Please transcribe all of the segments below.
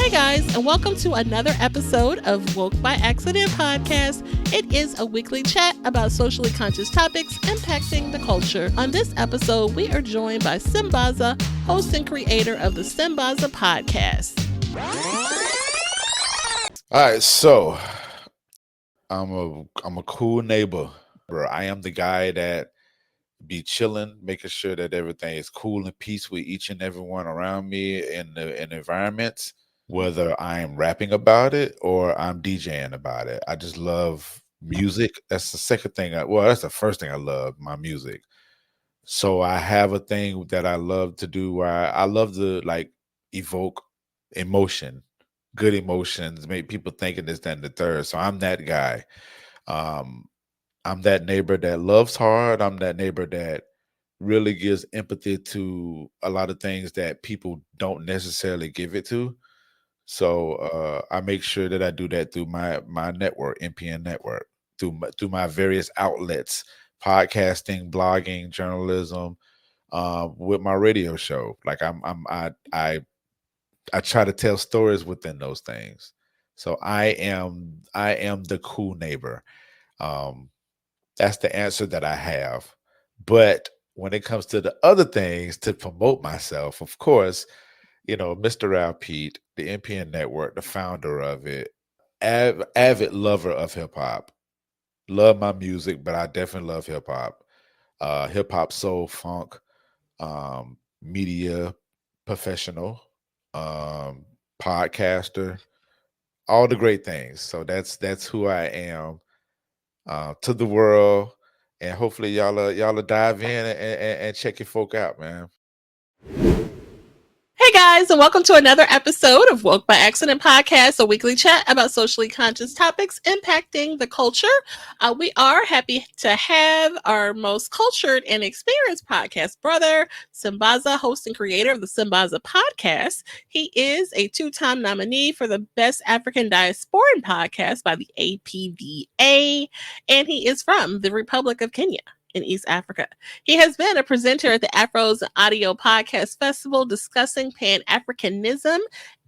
Hey guys, and welcome to another episode of Woke by Accident Podcast. It is a weekly chat about socially conscious topics impacting the culture. On this episode, we are joined by Sambaza, host and creator of the Sambaza Podcast. All right, so I'm a cool neighbor. I am the guy that be chilling, making sure that everything is cool and peace with each and everyone around me in the environments, whether I'm rapping about it or I'm DJing about it. I just love music. That's the second thing. That's the first thing I love, my music. So I have a thing that I love to do where I love to evoke emotion, good emotions, make people thinking this, that, and the third. So I'm that guy. I'm that neighbor that loves hard. I'm that neighbor that really gives empathy to a lot of things that people don't necessarily give it to. So I make sure that I do that through my network, MPN Network, through my various outlets, podcasting, blogging, journalism, with my radio show. Like I try to tell stories within those things. So I am the cool neighbor. That's the answer that I have. But when it comes to the other things to promote myself, of course, Mr. Al Pete, the MPN Network, the founder of it, avid lover of hip hop. Love my music, but I definitely love hip hop, soul, funk, media professional, podcaster, all the great things. So that's who I am to the world, and hopefully y'all dive in and check your folk out, man. Hey guys, and welcome to another episode of Woke by Accident Podcast, a weekly chat about socially conscious topics impacting the culture. We are happy to have our most cultured and experienced podcast brother, Sambaza, host and creator of the Sambaza Podcast. He is a two-time nominee for the Best African Diasporan Podcast by the APVA, and he is from the Republic of Kenya in East Africa. He has been a presenter at the Afros Audio Podcast Festival discussing Pan-Africanism,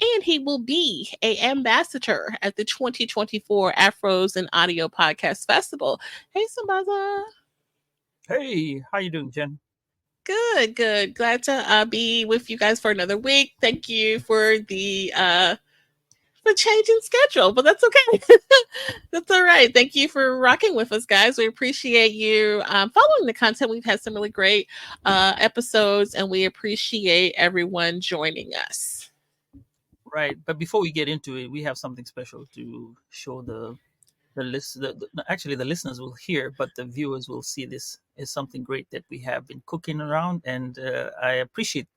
and he will be an ambassador at the 2024 Afros and Audio Podcast Festival. Hey, Sambaza. Hey, how you doing, Jen? Good. Glad to be with you guys for another week. Thank you for the changing schedule, but that's okay. That's all right. Thank you for rocking with us, guys. We appreciate you following the content. We've had some really great episodes, and we appreciate everyone joining us. Right, but before we get into it, we have something special to show the listeners will hear, but the viewers will see. This is something great that we have been cooking around, and I appreciate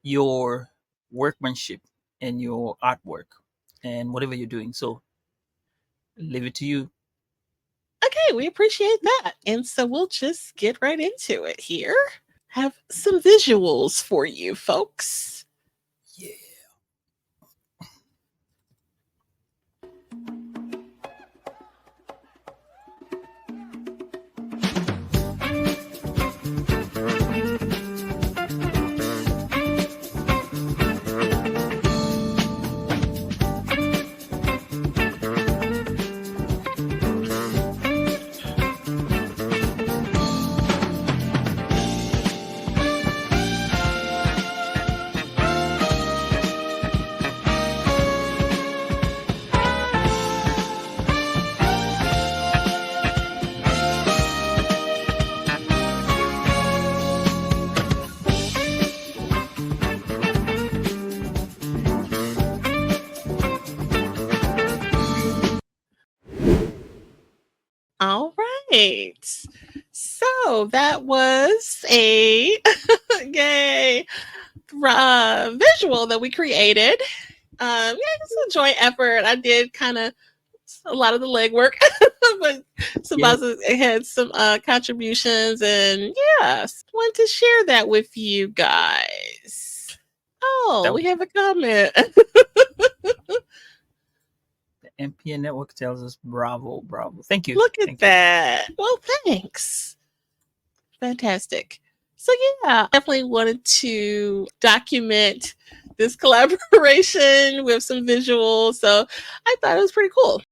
your workmanship and your artwork and whatever you're doing. So leave it to you. Okay, we appreciate that. And so we'll just get right into it here. Have some visuals for you folks. Yeah. All right. So that was a yay visual that we created. It's a joint effort. I did kind of a lot of the legwork, but Sambaza had some contributions, and wanted to share that with you guys. Oh, we have a comment. MPN Network tells us bravo. Thank you. Look at that. Well, thanks. Fantastic. So definitely wanted to document this collaboration with some visuals. So I thought it was pretty cool.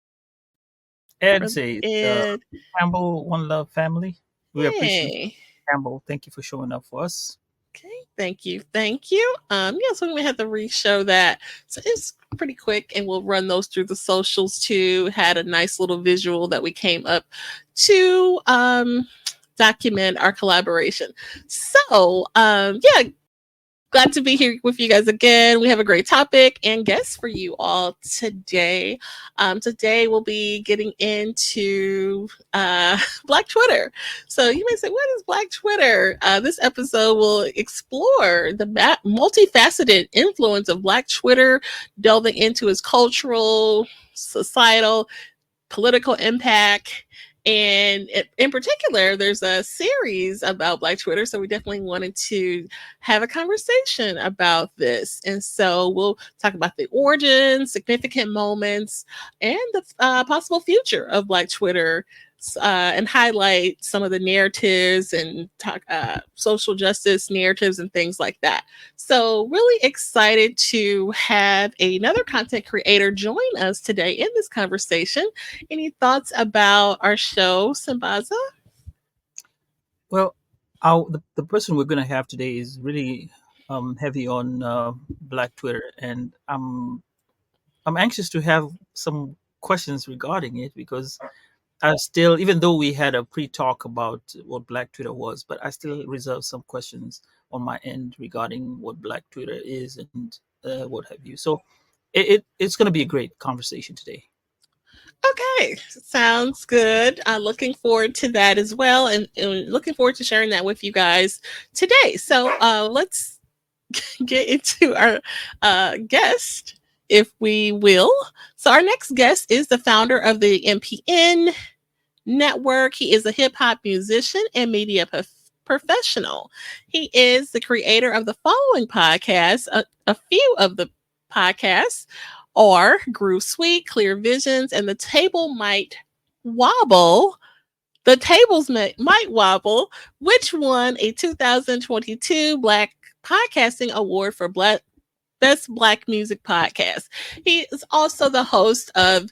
Ed says, Ed, Campbell, One Love family. We appreciate hey. Campbell. Thank you for showing up for us. Okay, thank you. Yeah, so we may have to re-show that. So it's pretty quick, and we'll run those through the socials too. Had a nice little visual that we came up to document our collaboration. So yeah, glad to be here with you guys again. We have a great topic and guests for you all today. Today we'll be getting into Black Twitter. So you may say, what is Black Twitter? This episode will explore the multifaceted influence of Black Twitter, delving into its cultural, societal, political impact. And in particular, there's a series about Black Twitter. So we definitely wanted to have a conversation about this. And so we'll talk about the origins, significant moments, and the possible future of Black Twitter, and highlight some of the narratives and talk social justice narratives and things like that. So really excited to have another content creator join us today in this conversation. Any thoughts about our show, Sambaza? Well, the person we're going to have today is really heavy on Black Twitter, and I'm anxious to have some questions regarding it, because I still, even though we had a pre-talk about what Black Twitter was, but I still reserve some questions on my end regarding what Black Twitter is and what have you. So it's going to be a great conversation today. Okay, sounds good. Looking forward to that as well, and looking forward to sharing that with you guys today. So let's get into our guest, if we will. So our next guest is the founder of the MPN Network. He is a hip hop musician and media professional. He is the creator of the following podcasts. A few of the podcasts are Groove Sweet, Clear Visions, and The Table Might Wobble. The Tables Might Wobble, which won a 2022 Black Podcasting Award for Best Black Music Podcast. He is also the host of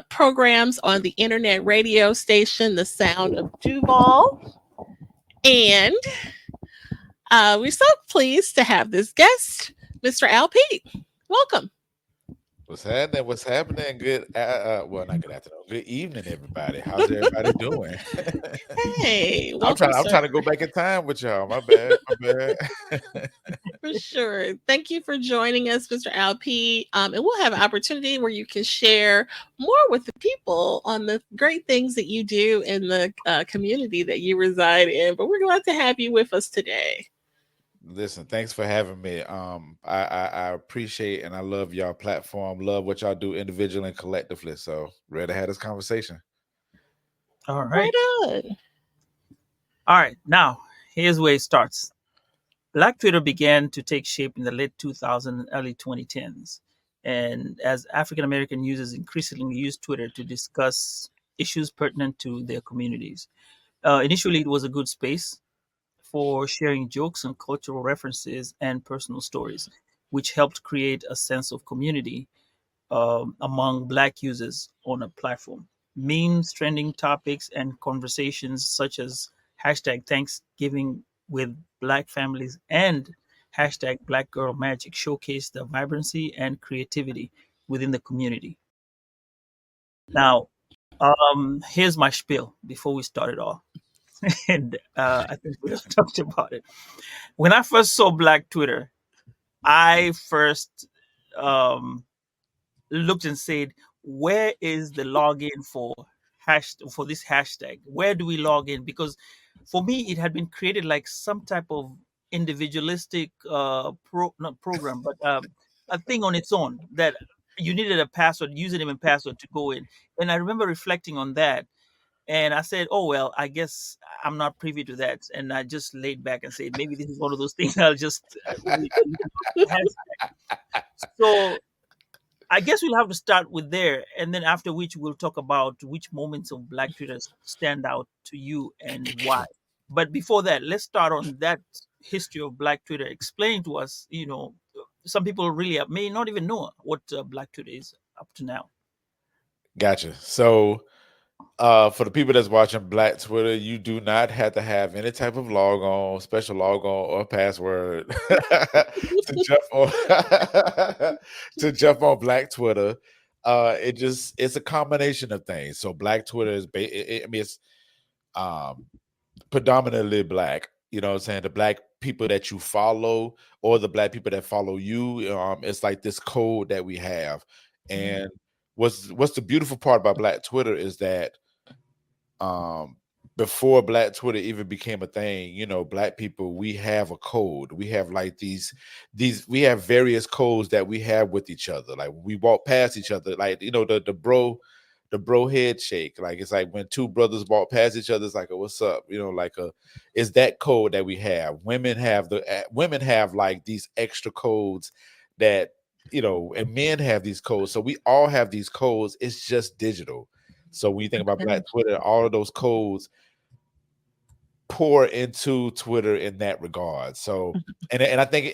programs on the internet radio station, The Sound of Duval. And we're so pleased to have this guest, Mr. Al Pete. Welcome. What's happening? What's happening? Good, well, not good afternoon. Good evening, everybody. How's everybody doing? Hey, I'm trying to go back in time with y'all. My bad. For sure. Thank you for joining us, Mr. Al Pete. And we'll have an opportunity where you can share more with the people on the great things that you do in the community that you reside in. But we're glad to have you with us today. Listen, thanks for having me. I appreciate and I love y'all platform. Love what y'all do individually and collectively. So ready to have this conversation. All right. Right on. All right. Now, here's where it starts. Black Twitter began to take shape in the late 2000s and early 2010s. And as African American users increasingly use Twitter to discuss issues pertinent to their communities. Initially, it was a good space for sharing jokes and cultural references and personal stories, which helped create a sense of community among Black users on a platform. Memes, trending topics, and conversations such as hashtag Thanksgiving with Black families and hashtag Black Girl Magic showcased the vibrancy and creativity within the community. Now, here's my spiel before we start it all. And I think we talked about it. When I first saw Black Twitter, I first looked and said, "Where is the login for this hashtag? Where do we log in?" Because for me, it had been created like some type of individualistic not program, but a thing on its own that you needed a password, username and password to go in. And I remember reflecting on that. And I said, "Oh, well, I guess I'm not privy to that." And I just laid back and said, maybe this is one of those things I'll just. So I guess we'll have to start with there. And then after which we'll talk about which moments of Black Twitter stand out to you and why. But before that, let's start on that history of Black Twitter. Explain to us, some people really may not even know what Black Twitter is up to now. Gotcha. So for the people that's watching Black Twitter, you do not have to have any type of special logon, or password to jump on to jump on Black Twitter. It's a combination of things. So Black Twitter is I mean, it's um predominantly Black. You know what I'm saying? The Black people that you follow or the Black people that follow you. It's like this code that we have. And what's the beautiful part about Black Twitter is that before Black Twitter even became a thing, you know, Black people, we have a code. We have like these we have various codes that we have with each other. Like when we walk past each other, like, you know, the bro head shake. Like it's like when two brothers walk past each other, it's like a what's up, you know, like it's that code that we have. Women have like these extra codes that, you know, and men have these codes. So we all have these codes. It's just digital. So when you think about Black Twitter, all of those codes pour into Twitter in that regard. So, and I think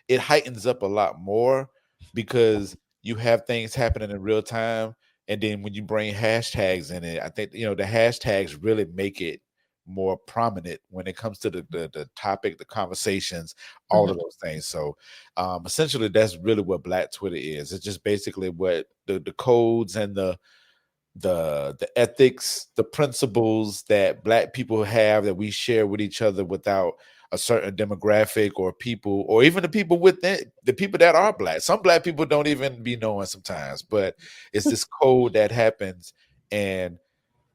it heightens up a lot more because you have things happening in real time. And then when you bring hashtags in it, I think, you know, the hashtags really make it more prominent when it comes to the topic, the conversations, all of those things. So essentially that's really what Black Twitter is. It's just basically what the codes and the ethics, the principles that Black people have that we share with each other without a certain demographic or people, or even the people within the people that are Black. Some Black people don't even be knowing sometimes, but it's this code that happens and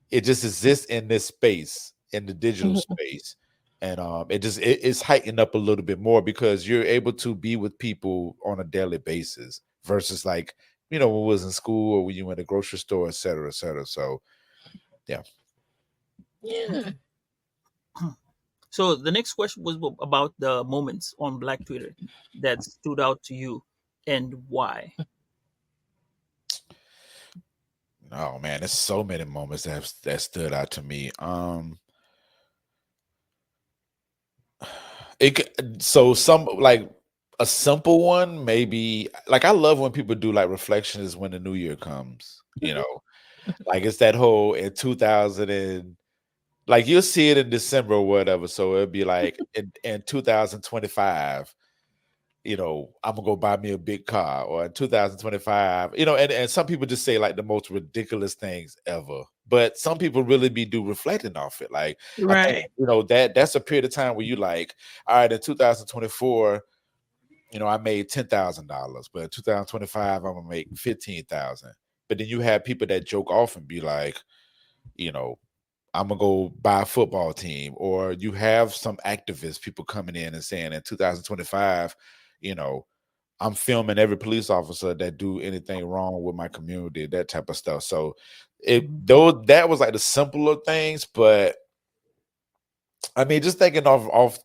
it just exists in this space, in the digital space. And it's heightened up a little bit more because you're able to be with people on a daily basis versus like, you know, when we was in school or when you went to the grocery store, et cetera, et cetera. So, yeah. Yeah. So the next question was about the moments on Black Twitter that stood out to you and why. Oh man, there's so many moments that stood out to me. So some like a simple one, maybe like I love when people do like reflections when the new year comes, you know, like it's that whole in 2000 and like you'll see it in December or whatever. So it'll be like in 2025, you know, I'm gonna go buy me a big car, or in 2025, you know, and some people just say like the most ridiculous things ever. But some people really do reflecting off it. Like I think, Right. you know, that's a period of time where you like, all right, in 2024, you know, I made $10,000, but in 2025, I'm gonna make 15,000. But then you have people that joke off and be like, you know, I'm gonna go buy a football team, or you have some activists, people coming in and saying in 2025, you know, I'm filming every police officer that do anything wrong with my community, that type of stuff. So that was like the simpler things, but I mean, just thinking off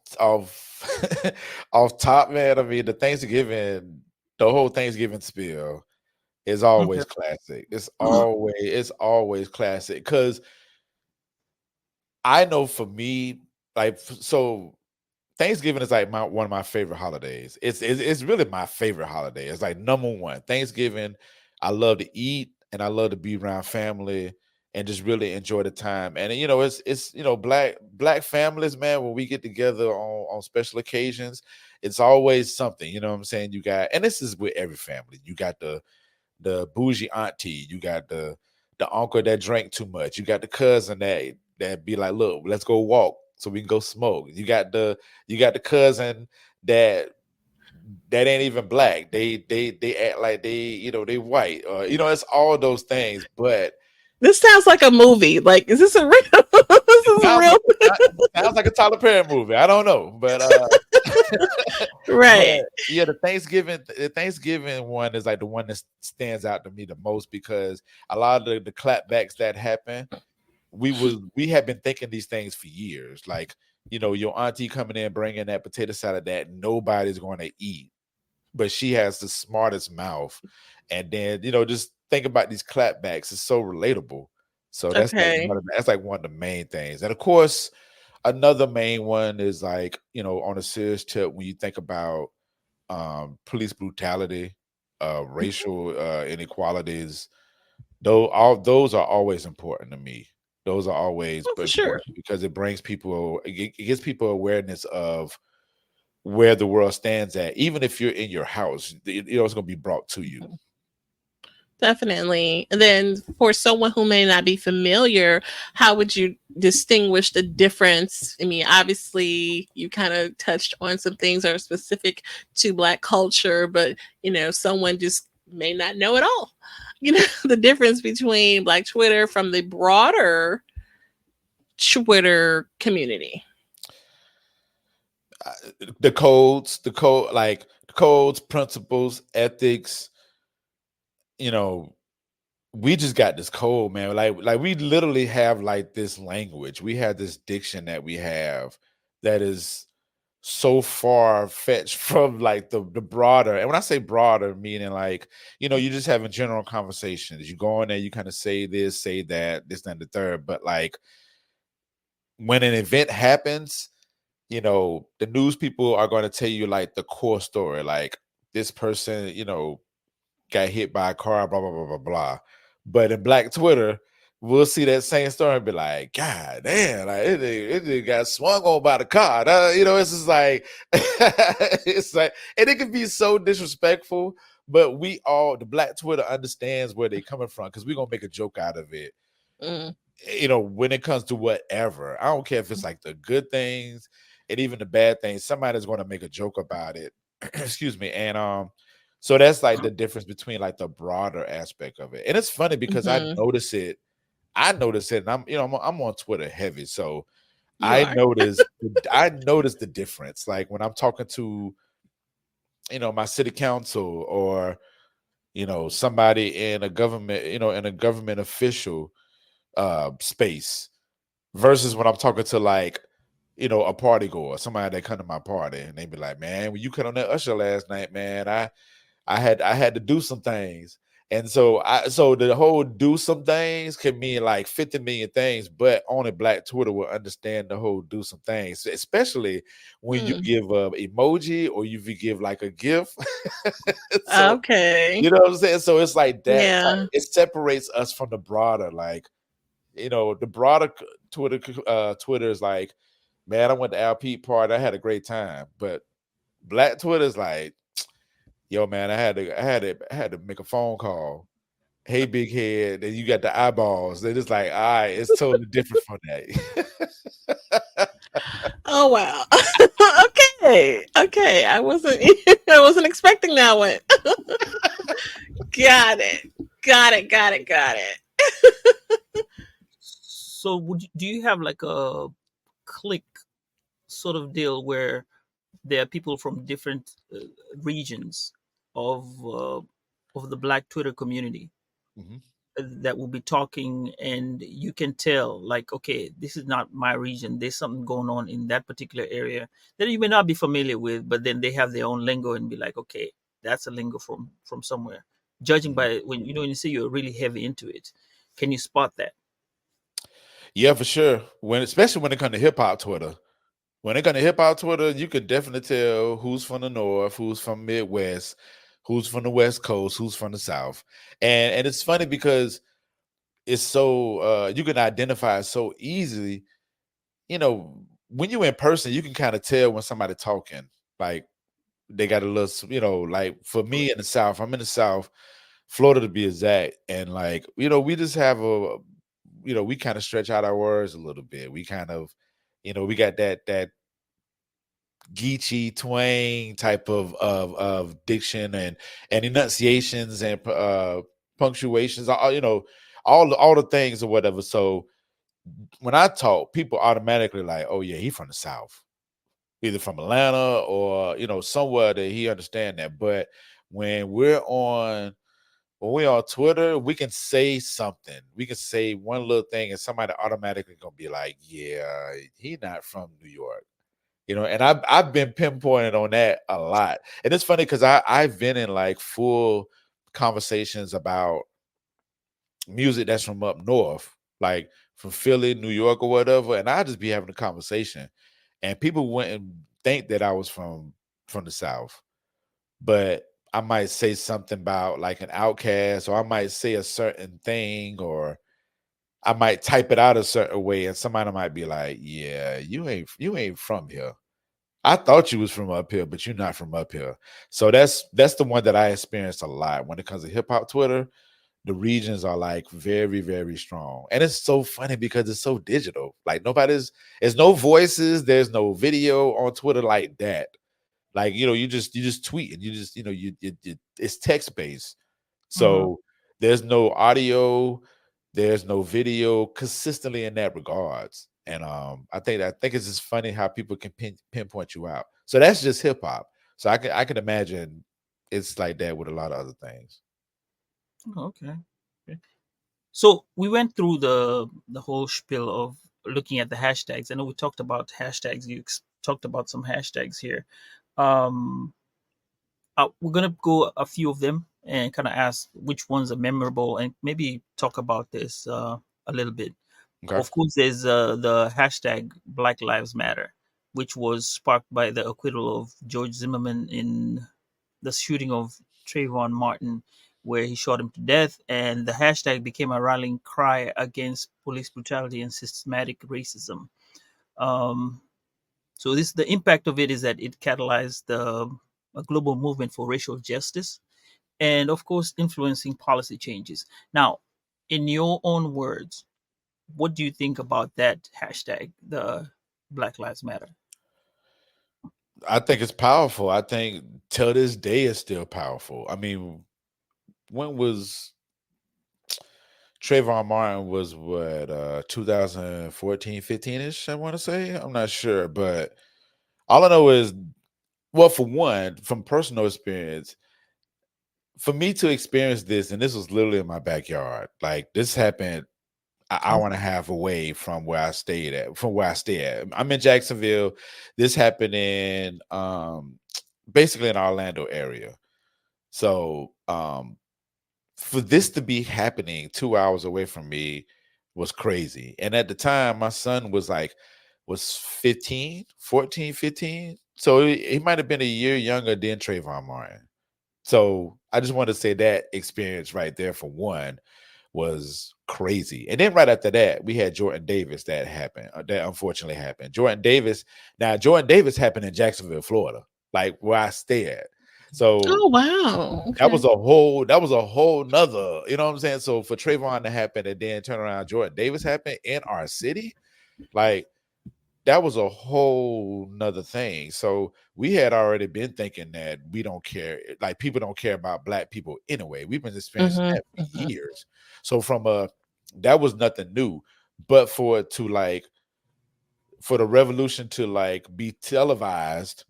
top, man. I mean, the whole Thanksgiving spiel is Okay. always classic. It's always classic because I know for me, like, so Thanksgiving is like one of my favorite holidays. It's really my favorite holiday. It's like number one. Thanksgiving, I love to eat and I love to be around family and just really enjoy the time. And you know, it's you know, black families, man, when we get together on special occasions, it's always something. You know what I'm saying? You got, and this is with every family. You got the bougie auntie, you got the uncle that drank too much, you got the cousin that be like, look, let's go walk so we can go smoke. You got the cousin that ain't even Black. They act like they they white. It's all those things. But this sounds like a movie. Like, is this a real? This is a real. Sounds like a Tyler Perry movie. I don't know, but right. But, yeah, the Thanksgiving one is like the one that stands out to me the most because a lot of the clapbacks that happen, we have been thinking these things for years. Like, your auntie coming in bringing that potato salad that nobody's going to eat, but she has the smartest mouth. And then just think about these clapbacks. It's so relatable. So that's like one of the main things. And of course, another main one is like on a serious tip when you think about police brutality, racial inequalities. Those are always important to me. Those are always Oh, for sure. important because it brings people, it gives people awareness of where the world stands at. Even if you're in your house, it's going to be brought to you. Definitely. And then for someone who may not be familiar, how would you distinguish the difference? I mean, obviously you kind of touched on some things that are specific to Black culture, but someone just may not know at all. The difference between Black Twitter from the broader Twitter community. The codes, principles, ethics, we just got this code, man. Like we literally have like this language. We have this diction that we have that is so far fetched from like the broader. And when I say broader, meaning like, you just having general conversations. You go in there, you kind of say this, say that, this, and the third. But like when an event happens, the news people are going to tell you like the core story, like this person, got hit by a car, blah, blah, blah, blah, blah. But in Black Twitter, we'll see that same story and be like, God damn, like it got swung on by the car. It's just like, it's like, and it can be so disrespectful, but the Black Twitter understands where they're coming from because we're going to make a joke out of it. When it comes to whatever, I don't care if it's like the good things and even the bad things, somebody's going to make a joke about it. Excuse me. And, so that's like the difference between like the broader aspect of it. And it's funny because I notice it, and I'm on Twitter heavy. So I notice the difference. Like when I'm talking to, my city council or, somebody in a government official space versus when I'm talking to like, a party goer, somebody that come to my party and they be like, man, when you cut on that Usher last night, man, I had to do some things. And so the whole do some things can mean like 50 million things, but only Black Twitter will understand the whole do some things, especially when you give a emoji or you give like a GIF. So, okay. You know what I'm saying? So it's like that. Yeah. It separates us from the broader, like, the broader Twitter is like, man, I went to Al Pete party. I had a great time. But Black Twitter is like, yo, man, I had to make a phone call. Hey, big head, and you got the eyeballs. They're just like, all right, it's totally different from that. Oh wow. Okay. I wasn't expecting that one. Got it. So do you have like a click sort of deal where there are people from different regions of the Black Twitter community that will be talking, and you can tell like, okay, this is not my region, there's something going on in that particular area that you may not be familiar with, but then they have their own lingo and be like, okay, that's a lingo from somewhere, judging by when you see you're really heavy into it. Can you spot that? Yeah, for sure. Especially when it comes to hip hop Twitter. When it comes to hip hop Twitter, you could definitely tell who's from the North, who's from Midwest, who's from the West Coast, who's from the South. And it's funny because it's so you can identify it so easily. When you're in person, you can kind of tell when somebody talking. Like they got a little, like for me in the South, I'm in the South, Florida to be exact. And like, we just have we kind of stretch out our words a little bit. We kind of, we got that Geechee twang type of diction and enunciations and punctuations, all the things or whatever. So when I talk, people automatically like, oh yeah, he from the South, either from Atlanta or somewhere that he understand that. But when we're on Twitter, we can say something. We can say one little thing, and somebody automatically gonna be like, "Yeah, he not from New York," And I've been pinpointed on that a lot, and it's funny because I've been in like full conversations about music that's from up north, like from Philly, New York, or whatever, and I just be having a conversation, and people wouldn't think that I was from the South. but I might say something about like an outcast, or I might say a certain thing, or I might type it out a certain way, and somebody might be like, "Yeah, you ain't from here. I thought you was from up here, but you're not from up here." So that's the one that I experienced a lot when it comes to hip hop Twitter. The regions are like very, very strong. And it's so funny because it's so digital. Like there's no voices, there's no video on Twitter like that. Like, you just tweet, and it's text based. Mm-hmm. So there's no audio, there's no video consistently in that regards. And I think it's just funny how people can pinpoint you out. So that's just hip hop. So I can imagine it's like that with a lot of other things. Okay. Okay. So we went through the whole spiel of looking at the hashtags. I know we talked about hashtags. You talked about some hashtags here. Um, we're gonna go a few of them and kind of ask which ones are memorable, and maybe talk about this a little bit. Okay. Of course, there's the hashtag Black Lives Matter, which was sparked by the acquittal of George Zimmerman in the shooting of Trayvon Martin, where he shot him to death, and the hashtag became a rallying cry against police brutality and systematic racism. Um, so this the impact of it is that it catalyzed a global movement for racial justice, and of course, influencing policy changes. Now, in your own words, what do you think about that hashtag, the Black Lives Matter? I think it's powerful. I think till this day it's still powerful. I mean, when was Trayvon Martin was what 2014, 15-ish, I want to say. I'm not sure, but all I know is, well, for one, from personal experience, for me to experience this, and this was literally in my backyard. Like this happened an hour and a half away from where I stayed at, from where I stay at. I'm in Jacksonville. This happened in basically in Orlando area. So for this to be happening 2 hours away from me was crazy. And at the time, my son was 15, 14, 15. So he might have been a year younger than Trayvon Martin. So I just want to say that experience right there for one was crazy. And then right after that, we had Jordan Davis that happened. That unfortunately happened. Jordan Davis happened in Jacksonville, Florida, like where I stay at. So Oh wow. that Okay. was a whole nother, you know what I'm saying? So for Trayvon to happen and then turn around Jordan Davis happened in our city, like that was a whole nother thing. So we had already been thinking that we don't care, like people don't care about black people anyway. We've been experiencing Mhm, that for mhm. years. So that was nothing new. But for the revolution to like be televised,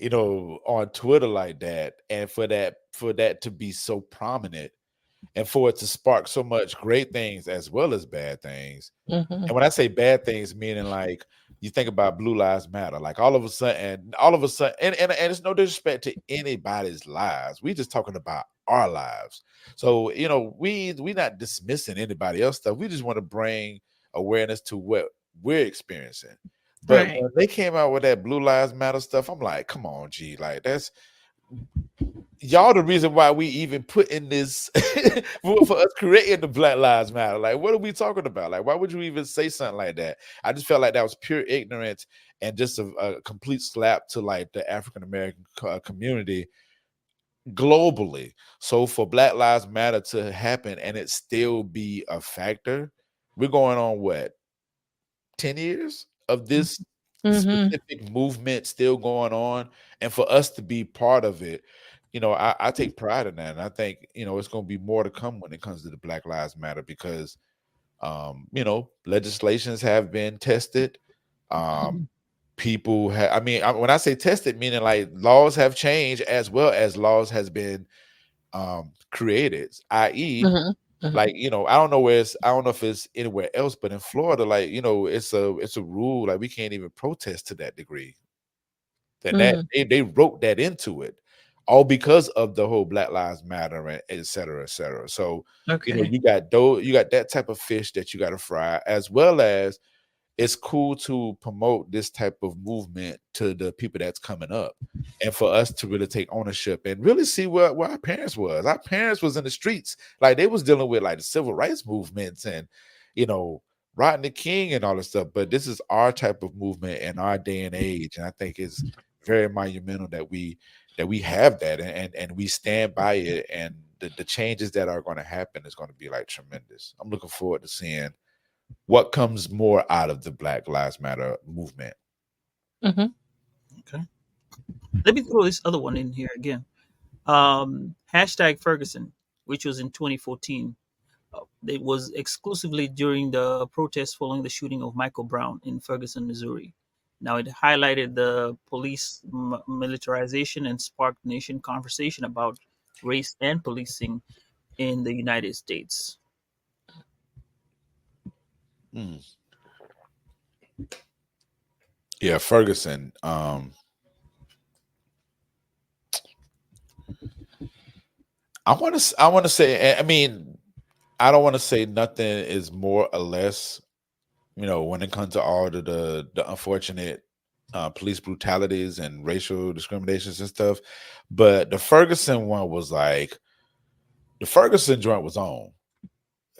on Twitter like that, and for that to be so prominent, and for it to spark so much great things as well as bad things. Mhm. And when I say bad things, meaning like you think about Blue Lives Matter, like and it's no disrespect to anybody's lives. We just talking about our lives. So we not dismissing anybody else stuff. We just want to bring awareness to what we're experiencing. But Right. when they came out with that Blue Lives Matter stuff, I'm like, come on, G, like that's y'all the reason why we even put in this for us creating the Black Lives Matter. Like, what are we talking about? Like, why would you even say something like that? I just felt like that was pure ignorance and just a complete slap to like the African American community globally. So for Black Lives Matter to happen and it still be a factor, we're going on what 10 years of this Mhm. specific movement still going on, and for us to be part of it, I take pride in that. And I think it's going to be more to come when it comes to the Black Lives Matter, because legislations have been tested. um People have, I mean, when I say tested, meaning like laws have changed as well as laws has been created, i.e., Mhm. Mhm. like I don't know if it's anywhere else, but in Florida, like it's a rule, like we can't even protest to that degree. Then that Mhm. they wrote that into it, all because of the whole Black Lives Matter and et cetera, et cetera. So Okay. you got that type of fish that you got to fry, as well as it's cool to promote this type of movement to the people that's coming up, and for us to really take ownership and really see where our parents was. Our parents was in the streets, like they was dealing with like the civil rights movements and you know Rodney King and all this stuff. But this is our type of movement in our day and age, and I think it's very monumental that we have that and we stand by it, and the changes that are going to happen is going to be like tremendous. I'm looking forward to seeing what comes more out of the Black Lives Matter movement. Mm-hmm. Okay. Let me throw this other one in here again. Hashtag Ferguson, which was in 2014. It was exclusively during the protests following the shooting of Michael Brown in Ferguson, Missouri. Now, it highlighted the police militarization and sparked nation conversation about race and policing in the United States. Mm. Yeah, Ferguson. I want to say. I mean, I don't want to say nothing is more or less. You know, when it comes to all the unfortunate police brutalities and racial discriminations and stuff, but the Ferguson one was like the Ferguson joint was on.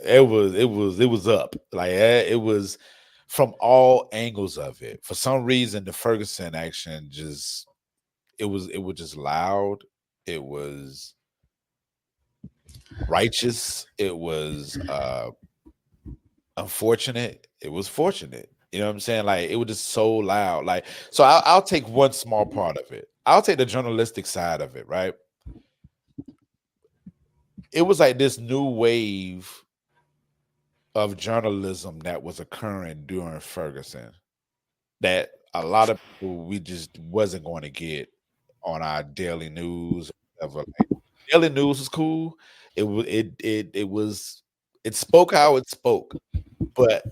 It was up like it was from all angles of it. For some reason, the Ferguson action just it was just loud. It was righteous. It was unfortunate. It was fortunate. You know what I'm saying? Like it was just so loud. Like so, I'll take one small part of it. I'll take the journalistic side of it. Right? It was like this new wave of journalism that was occurring during Ferguson that a lot of people we just wasn't going to get on our daily news. Or whatever. Like, daily news was cool. It spoke how it spoke, but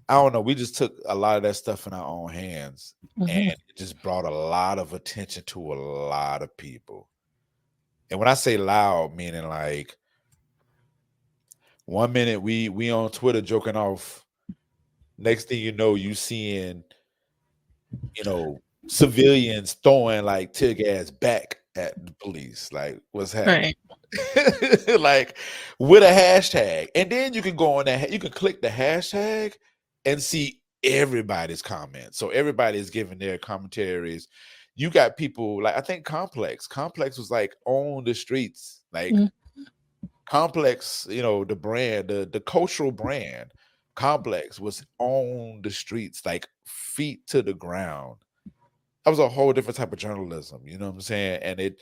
I don't know. We just took a lot of that stuff in our own hands, and Mm-hmm. it just brought a lot of attention to a lot of people. And when I say loud, meaning like one minute we on Twitter joking off, next thing you know, you seeing civilians throwing like tear gas back at the police. Like, what's happening? Right. Like with a hashtag, and then you can go on that. You can click the hashtag and see everybody's comments. So everybody's giving their commentaries. You got people like I think Complex was like on the streets, like Mhm. Complex. The brand, the cultural brand. Complex was on the streets, like feet to the ground. That was a whole different type of journalism. You know what I'm saying? And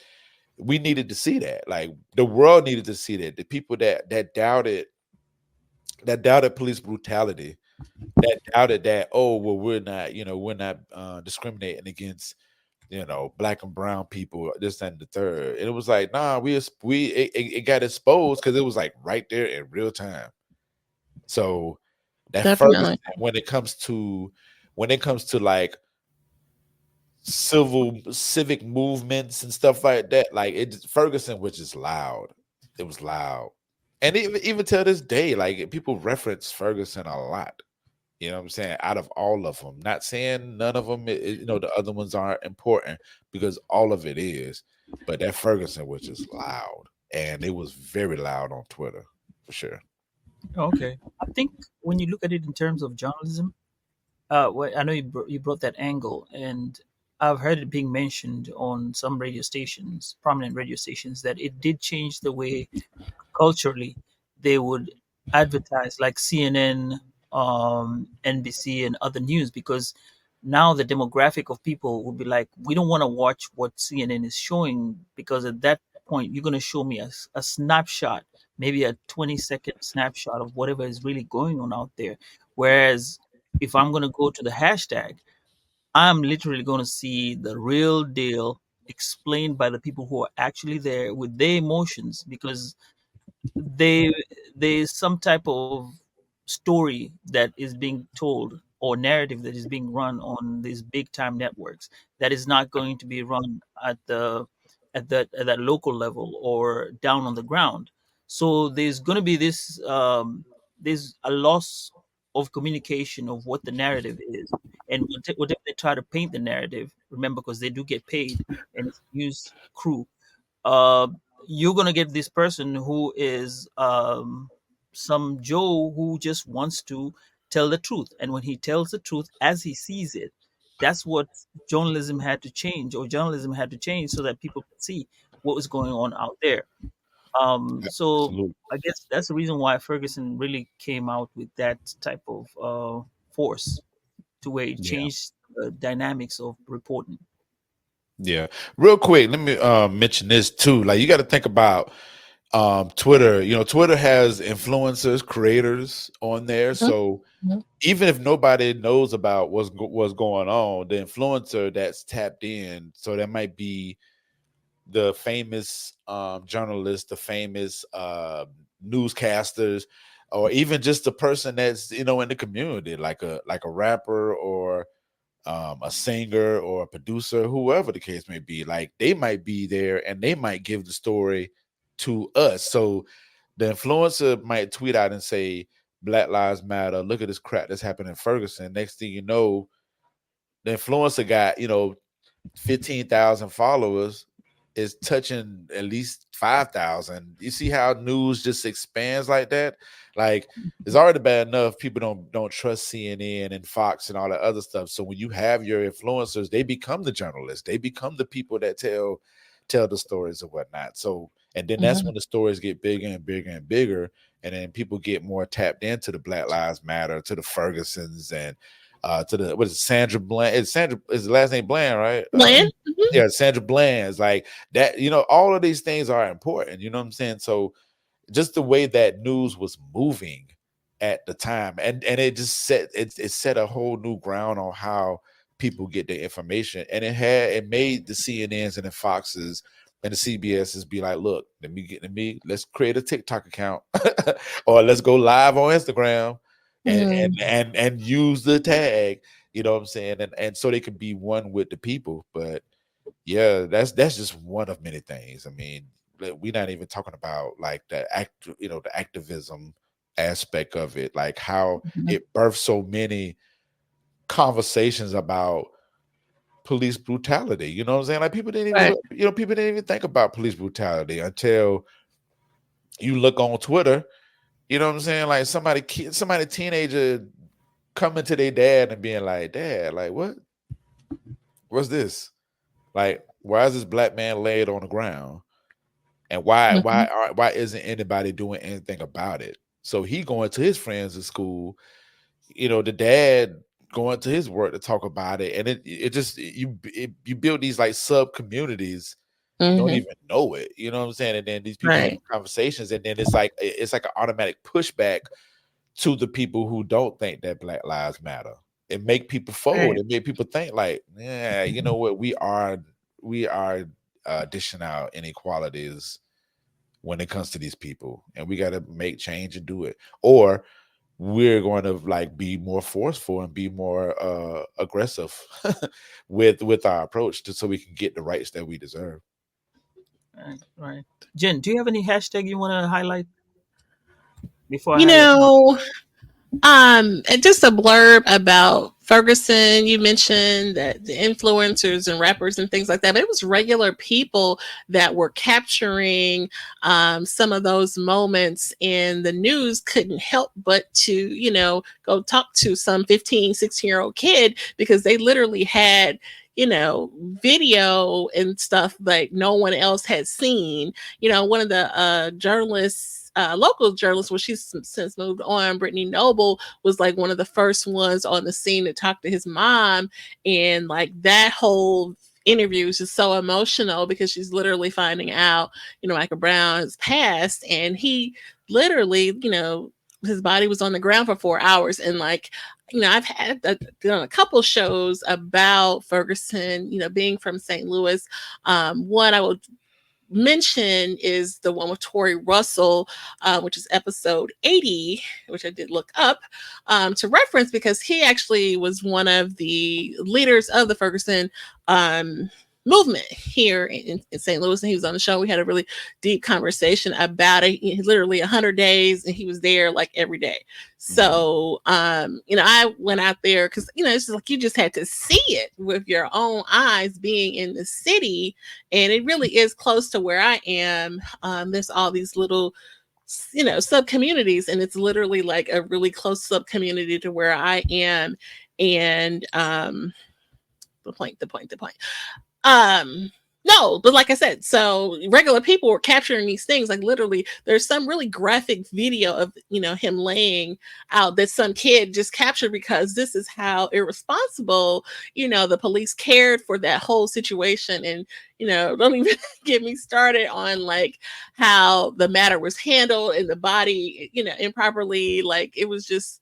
we needed to see that. Like the world needed to see that. The people that doubted police brutality, that doubted that, oh well, we're not discriminating against black and brown people, this and the third. And it was like, nah, it got exposed because it was like right there in real time. So that Ferguson, Definitely. when it comes to like civic movements and stuff like that, like Ferguson was just loud. It was loud. And even till this day, like people reference Ferguson a lot. You know what I'm saying? Out of all of them, not saying none of them, the other ones aren't important because all of it is. But that Ferguson was just loud, and it was very loud on Twitter for sure. Okay. I think when you look at it in terms of journalism, well, I know you brought that angle, and I've heard it being mentioned on some radio stations, prominent radio stations, that it did change the way culturally they would advertise, like CNN, NBC, and other news, because now the demographic of people would be like, we don't want to watch what CNN is showing, because at that point you're going to show me a snapshot, maybe a 20-second snapshot of whatever is really going on out there. Whereas if I'm going to go to the hashtag, I'm literally going to see the real deal explained by the people who are actually there with their emotions, because they there's some type of story that is being told, or narrative that is being run on these big time networks, that is not going to be run at that local level or down on the ground. So there's going to be this there's a loss of communication of what the narrative is. And whatever they try to paint the narrative, remember, because they do get paid and it's news crew, uh, you're gonna get this person who is some Joe who just wants to tell the truth, and when he tells the truth as he sees it, that's what journalism had to change, or journalism had to change, so that people could see what was going on out there. So Absolutely. I guess that's the reason why Ferguson really came out with that type of force, to where it Yeah. changed the dynamics of reporting. Yeah. Real quick, let me mention this too. Like, you got to think about Twitter. You know, Twitter has influencers, creators on there. So Mhm. even if nobody knows about what's going on, the influencer that's tapped in, so that might be the famous journalists, the famous newscasters, or even just the person that's, you know, in the community, like a rapper, or a singer, or a producer, whoever the case may be. Like, they might be there and they might give the story to us. So the influencer might tweet out and say, Black Lives Matter, look at this crap that's happening in Ferguson. Next thing you know, the influencer got, you know, 15,000 followers, is touching at least 5,000. You see how news just expands like that? Like, it's already bad enough people don't trust CNN and Fox and all that other stuff. So when you have your influencers, they become the journalists. They become the people that tell the stories and whatnot. So, and then that's Mhm. when the stories get bigger and bigger and bigger, and then people get more tapped into the Black Lives Matter, to the Fergusons, and to the, what is it, Sandra Bland? It's Sandra, is the last name Bland, right? Land? Mhm. Yeah, Sandra Bland's like that. You know, all of these things are important. You know what I'm saying? So just the way that news was moving at the time, and it just it set a whole new ground on how people get their information, and it made the CNNs and the Foxes and the CBSs be like, look, let's create a TikTok account, or let's go live on Instagram, and Mhm. use the tag. You know what I'm saying? And so they can be one with the people. But yeah, that's just one of many things. I mean, we're not even talking about like the activism aspect of it, like how Mhm. it birthed so many conversations about police brutality. You know what I'm saying? Like, Right. people didn't even think about police brutality until you look on Twitter. You know what I'm saying? Like, somebody teenager coming to their dad and being like, "Dad, like, what's this? Like, why is this black man laid on the ground? And Mhm. why isn't anybody doing anything about it?" So he going to his friends at school, you know, the dad going to his work to talk about it, and it just you build these like sub communities, don't Mhm. even know it. You know what I'm saying? And then these people have Right. conversations, and then it's like an automatic pushback to the people who don't think that Black Lives Matter. It make people fold. Right. It make people think like, yeah, you know what? We are dishing out inequalities when it comes to these people, and we got to make change and do it, or we're going to like be more forceful and be more aggressive with our approach, so we can get the rights that we deserve. Right, right. Jen, do you have any hashtag you want to highlight before I You highlight mine? know, and just a blurb about Ferguson. You mentioned that the influencers and rappers and things like that, but it was regular people that were capturing some of those moments, and the news couldn't help but to, go talk to some 15, 16-year-old kid, because they literally had, video and stuff like no one else had seen. One of the journalists, local journalists, well, she's since moved on, Brittany Noble, was like one of the first ones on the scene to talk to his mom. And like that whole interview is just so emotional, because she's literally finding out, Michael Brown has passed, and he literally, his body was on the ground for 4 hours. And like, I've done a couple shows about Ferguson, being from St. Louis. One I will mention is the one with Tori Russell, which is episode 80, which I did look up to reference, because he actually was one of the leaders of the Ferguson movement here in St. Louis, and he was on the show. We had a really deep conversation about it. Literally 100 days, and he was there like every day. So, I went out there because, it's like you just had to see it with your own eyes being in the city. And it really is close to where I am. There's all these little, sub communities, and it's literally like a really close sub community to where I am. And the point. No, but like I said, so regular people were capturing these things. Like literally, there's some really graphic video of him laying out that some kid just captured, because this is how irresponsible the police cared for that whole situation. And don't even get me started on like how the matter was handled and the body improperly. Like it was just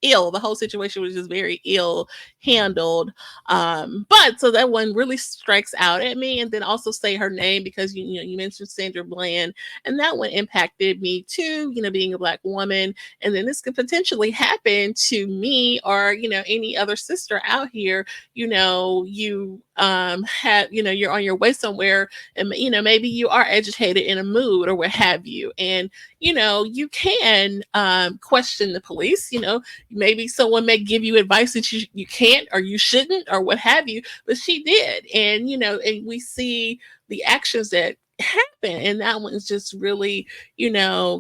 ill. The whole situation was just very ill handled. But so that one really strikes out at me. And then also say her name, because you mentioned Sandra Bland, and that one impacted me too, being a Black woman. And then this could potentially happen to me or any other sister out here. You have you're on your way somewhere, and maybe you are agitated in a mood or what have you, and you can question the police. Maybe someone may give you advice that you can't or you shouldn't or what have you, but she did. And and we see the actions that happen, and that one's just really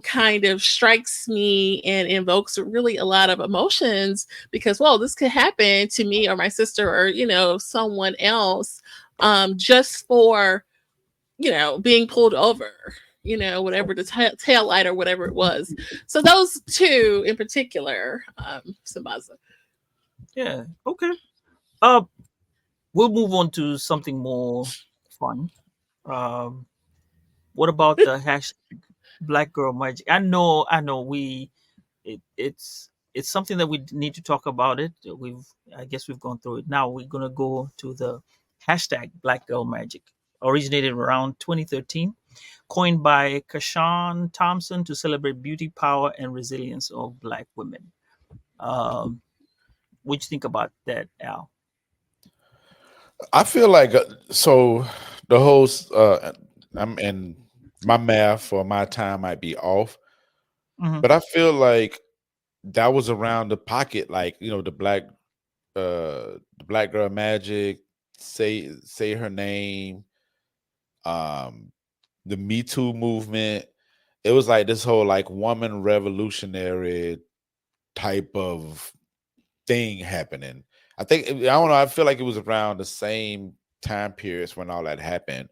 kind of strikes me and invokes really a lot of emotions, because this could happen to me or my sister or someone else, just for being pulled over, whatever the tail light or whatever it was. So those two in particular, Sambaza. Yeah. Okay. We'll move on to something more fun. What about the hashtag Black Girl Magic? I know. It's something that we need to talk about it. I guess we've gone through it. Now we're gonna go to the hashtag Black Girl Magic. Originated around 2013, coined by Kashawn Thompson to celebrate beauty, power, and resilience of Black women. What do you think about that, Al? I feel like so the whole I'm in my math or my time might be off, Mhm. but I feel like that was around the pocket, like the black girl magic, say her name, the Me Too movement. It was like this whole like woman revolutionary type of thing happening. I don't know. I feel like it was around the same time periods when all that happened,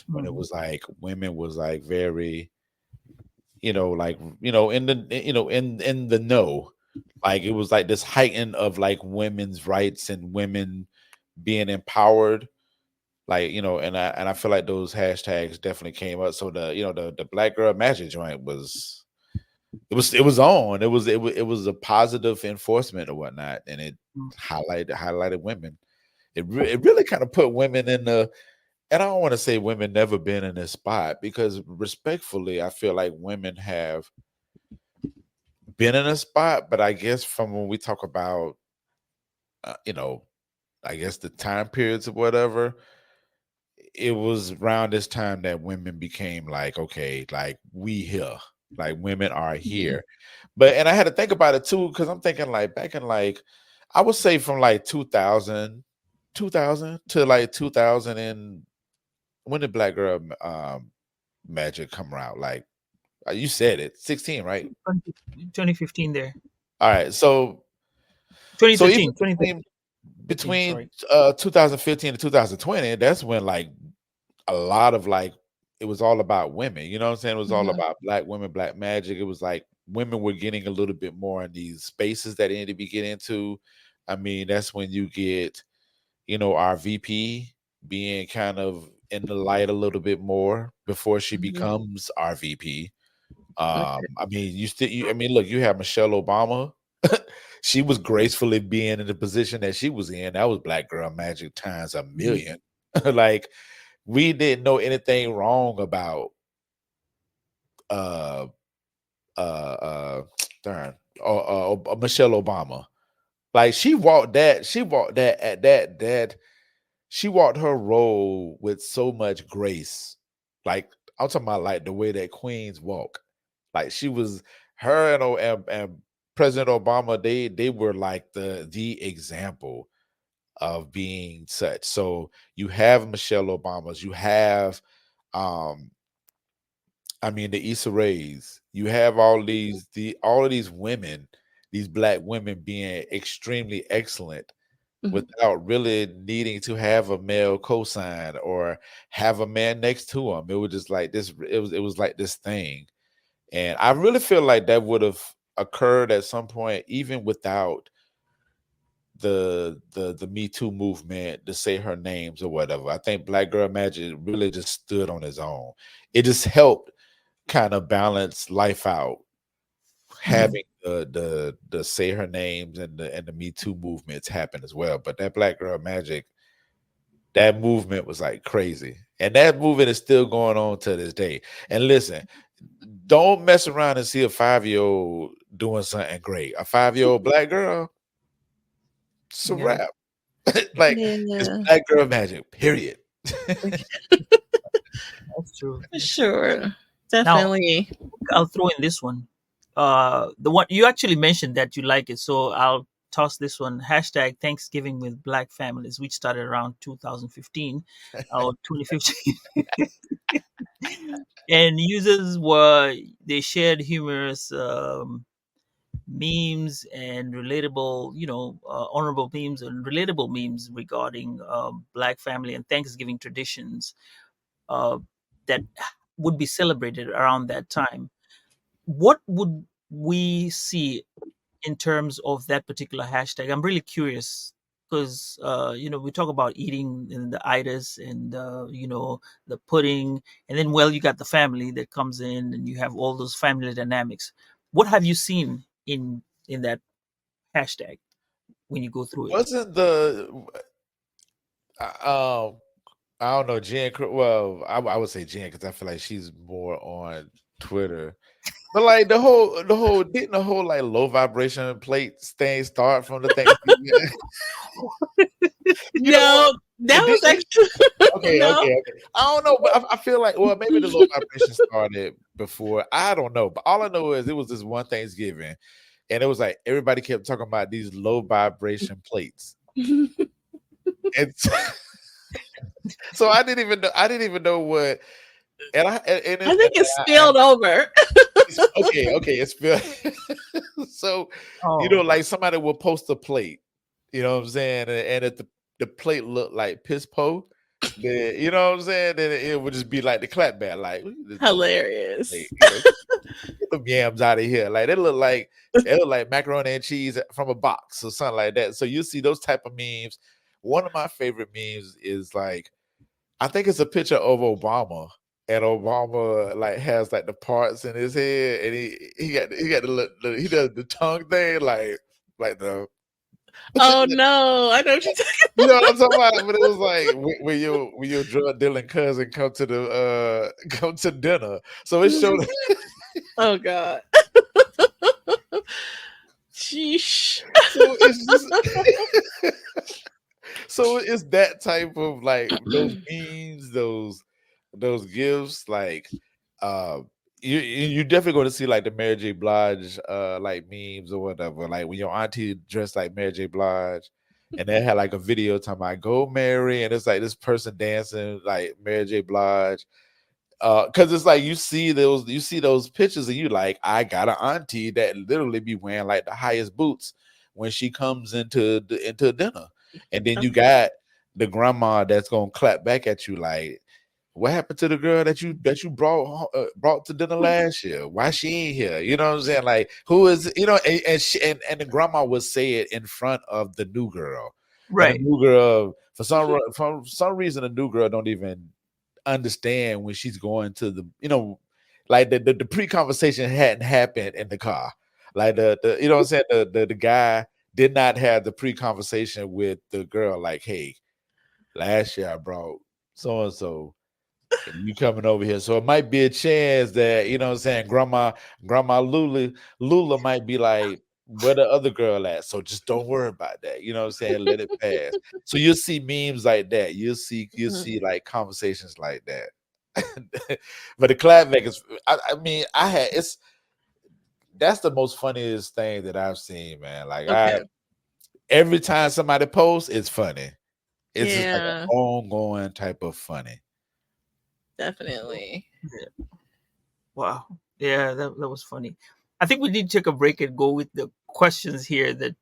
when it Mhm. was like women was like very, like in the in the know, like it was like this heighten of like women's rights and women being empowered, like and I feel like those hashtags definitely came up. So the black girl magic joint was it was on. It was a positive enforcement or whatnot, and it Mhm. highlighted women. It really kind of put women in the, and I don't want to say women never been in this spot, because respectfully, I feel like women have been in a spot, but I guess from when we talk about, uh, you know, I guess the time periods or whatever, it was around this time that women became like, okay, like we here, like women are Yeah. here. But and I had to think about it too, because I'm thinking like back in like, I would say from like 2000 to like 2000, and when did Black Girl Magic come out? Like you said it, 16, right? 2015 there. All right, so even 2013. between Sorry. 2015 to 2020, that's when like a lot of like it was all about women. You know what I'm saying? It was all Mhm. about Black women, Black magic. It was like women were getting a little bit more in these spaces that they need to be getting into. I mean, that's when you get, our VP being kind of in the light a little bit more before she Mhm. becomes our VP. Okay. I mean, I mean, look, you have Michelle Obama. She was gracefully being in the position that she was in. That was Black Girl Magic times a Mhm. million. Like we didn't know anything wrong about uh uh darn Michelle Obama. Like she walked that at that she walked her role with so much grace. Like I'm talking about like the way that queens walk. Like she was her and President Obama, they were like the example of being such. So you have Michelle Obamas, you have um the Issa Raes, you have all of these women, these black women being extremely excellent Mhm. without really needing to have a male cosign or have a man next to him. It was just like this. It was like this thing, and I really feel like that would have occurred at some point, even without the Me Too movement to say her names or whatever. I think Black Girl Magic really just stood on his own. It just helped kind of balance life out, Mhm. having the say her names and the Me Too movements happen as well. But that Black Girl Magic, that movement was like crazy. And that movement is still going on to this day. And listen, don't mess around and see a 5-year-old doing something great. A 5-year-old black girl, it's a Yeah, wrap. Like it's Yeah, Black Girl Magic, period. that's true. for That's true. sure. Now, Definitely. I'll throw in this one. The one you actually mentioned that you like it, so I'll toss this one. Hashtag Thanksgiving with Black Families, which started around 2015 or 2015. And users were they shared humorous memes and relatable, honorable memes and relatable memes regarding Black family and Thanksgiving traditions uh, that would be celebrated around that time. What would we see in terms of that particular hashtag? I'm really curious because we talk about eating and the itis and the pudding, and then you got the family that comes in, and you have all those family dynamics. What have you seen in that hashtag when you go through it? Wasn't the um I don't know, Jen. Well, I would say Jen because I feel like she's more on Twitter. But like the whole didn't the whole like low vibration plate thing start from the Thanksgiving? You know what? No, that It was didn't. actually Okay, no. okay, okay. I don't know, but I feel like maybe the low vibration started before. I don't know, but all I know is it was this one Thanksgiving, and it was like everybody kept talking about these low vibration plates, and so I didn't even know what. And I think it spilled over. okay, it's so Oh, like somebody will post a plate, you know what I'm saying, and if the plate looked like piss po, then you know what I'm saying, then it would just be like the clap back, like "Look at this dumb Hilarious. plate," get them yams out of here, like they look like macaroni and cheese from a box or something like that. So you see those type of memes. One of my favorite memes is like I think it's a picture of Obama, and Obama like has like the parts in his head, and he got he does the tongue thing like the Oh no, I know what you're talking. you know what I'm talking about. But it was like when your drug dealing cousin come to the come to dinner, so it showed. Oh god. Sheesh. So it's just so it's that type of like those memes, those gifts, like uh you definitely going to see like the Mary J. Blige like memes or whatever. Like when your auntie dressed like Mary J. Blige and they had like a video talking about go Mary, and it's like this person dancing like Mary J. Blige. Because it's like you see those pictures and you like, I got an auntie that literally be wearing like the highest boots when she comes into dinner. And then you got the grandma that's gonna clap back at you like, what happened to the girl that you brought to dinner last year? Why she ain't here? You know what I'm saying? Like, who is and the grandma would say it in front of the new girl, and the right. new girl for some reason the new girl don't even understand when she's going to the like the pre-conversation hadn't happened in the car, like the you know what I'm saying, the guy did not have the pre-conversation with the girl like, hey, last year I brought so and so, you coming over here, so it might be a chance that you know what I'm saying, grandma Lula might be like, where the other girl at? So just don't worry about that. You know what I'm saying? Let it pass. So you'll see memes like that. You'll Mhm. see like conversations like that. But the clapback is, I mean, that's the most funniest thing that I've seen, man. Like Okay. every time somebody posts, it's funny. It's just like an Yeah, ongoing type of funny. definitely. Yeah. Wow. Yeah, that was funny. I think we need to take a break and go with the questions here that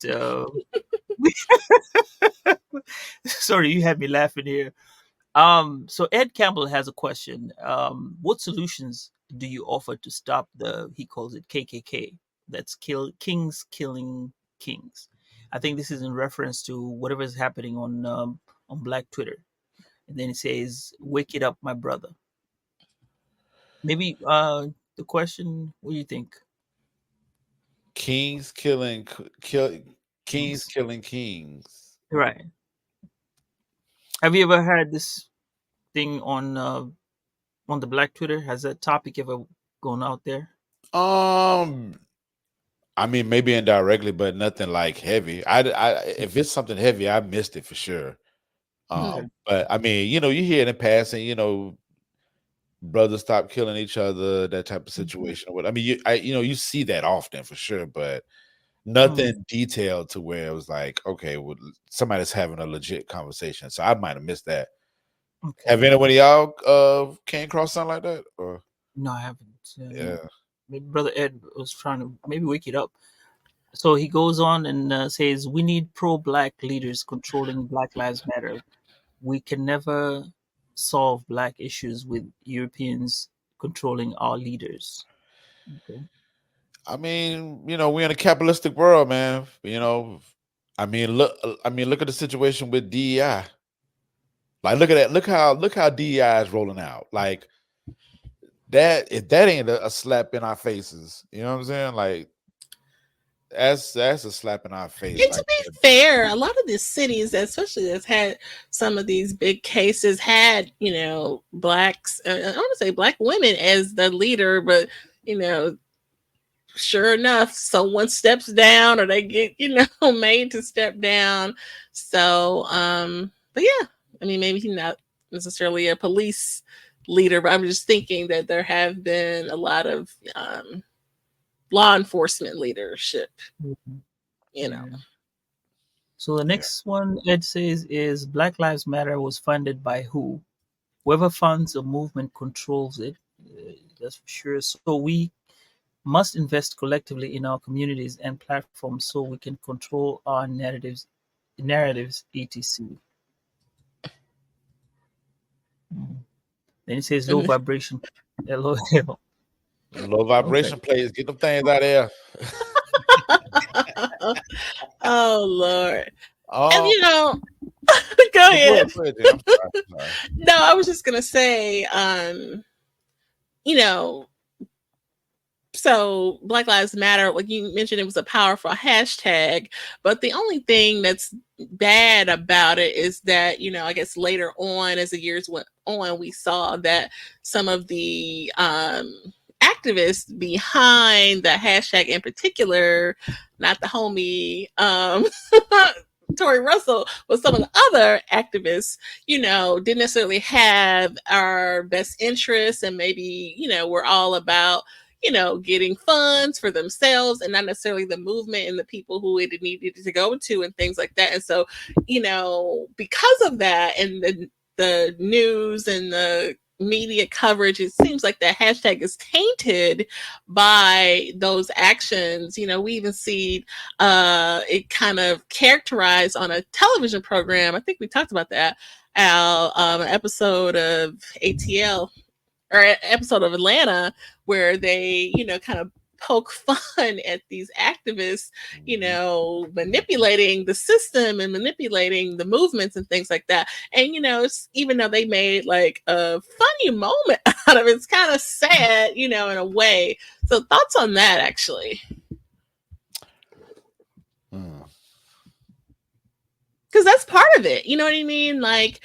sorry, you had me laughing here. So Ed Campbell has a question. What solutions do you offer to stop the, he calls it KKK, that's kings killing kings? I think this is in reference to whatever is happening on Black Twitter. And then it says, "Wake it up, my brother." Maybe the question, what do you think? Kings killing kings Kings. killing kings. Right. Have you ever had this thing on the Black Twitter? Has that topic ever gone out there? Um, I mean, maybe indirectly, but nothing like heavy. If it's something heavy, I missed it for sure. Hmm. Okay. But I mean, you hear it in passing, brothers stop killing each other, that type of Mhm. situation. Or what I mean, you see that often for sure, but Mm, nothing detailed to where it was like, okay, well, somebody's having a legit conversation. So I might have missed that. okay. Have anyone of y'all came across something like that? Or No, I haven't. yeah. Maybe Brother Ed was trying to maybe wake it up. So he goes on and says, "We need pro-black leaders controlling Black Lives Matter. We can never solve black issues with Europeans controlling our leaders." Okay. I mean, we're in a capitalistic world, man. Look at the situation with DEI. Like, look at that. Look how DEI is rolling out. Like that. If that ain't a slap in our faces, you know what I'm saying? Like that's a slap in our face. And to Like, be fair, a lot of these cities, especially that's had some of these big cases, had blacks. I want to say black women as the leader, but you know, sure enough, someone steps down or they get made to step down. So, but yeah, I mean, maybe he's not necessarily a police leader, but I'm just thinking that there have been a lot of law enforcement leadership. Mhm. You know. Yeah. So the yeah. next one Ed says is, Black Lives Matter was funded by who? Whoever funds a movement controls it. That's for sure. So we must invest collectively in our communities and platforms so we can control our narratives, etc. Mm. Then it says low vibration. LOL. Low Okay. vibration plays. Get them things out of there. Oh Lord. And Um, go but go ahead. ahead, go ahead, Jay. I'm sorry. I'm sorry. No, I was just gonna say, you know, so Black Lives Matter, like you mentioned, it was a powerful hashtag, but the only thing that's bad about it is that, I guess later on, as the years went on, we saw that some of the activists behind the hashtag in particular, not the homie Tori Russell, but some of the other activists, didn't necessarily have our best interests, and maybe, we're all about getting funds for themselves and not necessarily the movement and the people who it needed to go to and things like that. And so, because of that and the news and the media coverage, it seems like that hashtag is tainted by those actions. We even see it kind of characterized on a television program. I think we talked about that, Al, an episode of ATL or an episode of Atlanta where they, kind of poke fun at these activists, Mhm. manipulating the system and manipulating the movements and things like that. And, it's, even though they made like a funny moment out of it, it's kind of sad, in a way. So thoughts on that actually. Hmm. Because that's part of it. You know what I mean? Like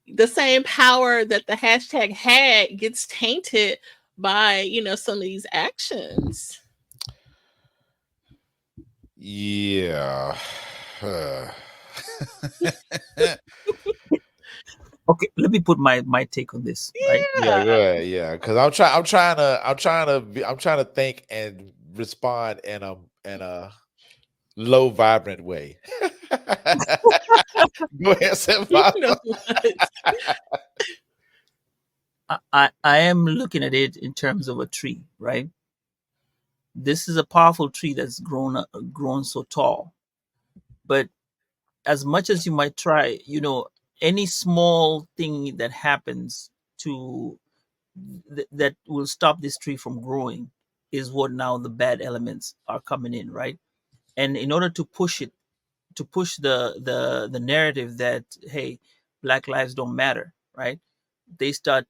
the same power that the hashtag had gets tainted by, some of these actions. Yeah. Uh, Okay, let me put my take on this, right? yeah, Yeah. go ahead. Yeah, because I'm trying to think and respond in a low vibrant way. Go ahead, You Sambaza. know what? I am looking at it in terms of a tree, right? This is a powerful tree that's grown so tall. But as much as you might try, any small thing that happens to that will stop this tree from growing is what now the bad elements are coming in, right? And in order to push it, to push the narrative that, hey, black lives don't matter, right? They start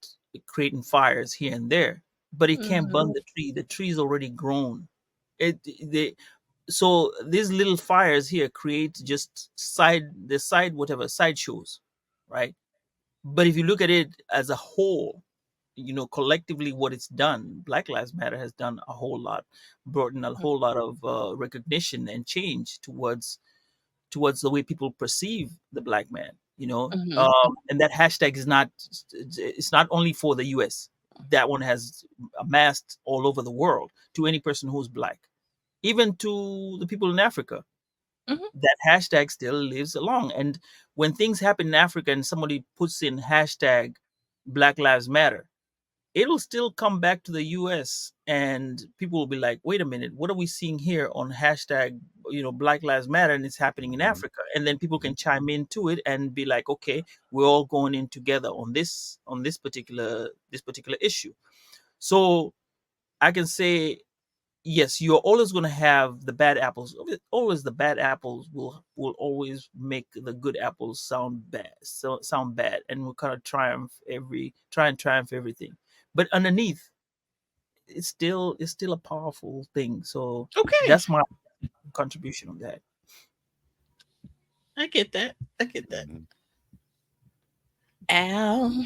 creating fires here and there, but it can't burn Mhm. the tree. The tree is already grown. They So these little fires here create just side whatever side shows, right? But if you look at it as a whole, collectively what it's done, Black Lives Matter has done a whole lot, brought in a whole lot of recognition and change towards the way people perceive the black man. Mhm. And that hashtag is not, it's not only for the US. That one has amassed all over the world to any person who's black, even to the people in Africa. Mhm. That hashtag still lives along. And when things happen in Africa and somebody puts in hashtag Black Lives Matter, it'll still come back to the US, and people will be like, wait a minute, what are we seeing here on hashtag, Black Lives Matter, and it's happening in Mhm, Africa? And then people can chime into it and be like, okay, we're all going in together on this particular issue. So I can say, yes, you're always going to have the bad apples. Always the bad apples will always make the good apples sound bad, sound bad, and we'll kind of try and triumph everything. But underneath, it's still a powerful thing. So Okay. that's my contribution on that. I get that. I get that. mhm. Al.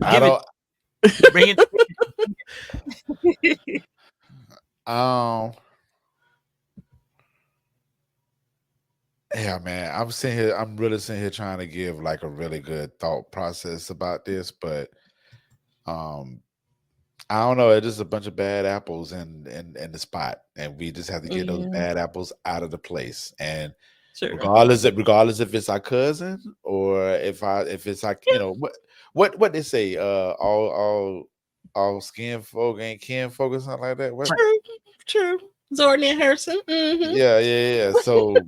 I Give it, don't. bring it. Um. Yeah, man. I'm sitting here. I'm really sitting here trying to give like a really good thought process about this, but um, I don't know. It's just a bunch of bad apples in the spot, and we just have to get those Yeah. bad apples out of the place. And Sure. regardless if it's our cousin or if it's like what they say, all skin folk ain't kin folk or something like that. What? True. True. Jordan and Harrison. Mm-hmm. Yeah, yeah, yeah. So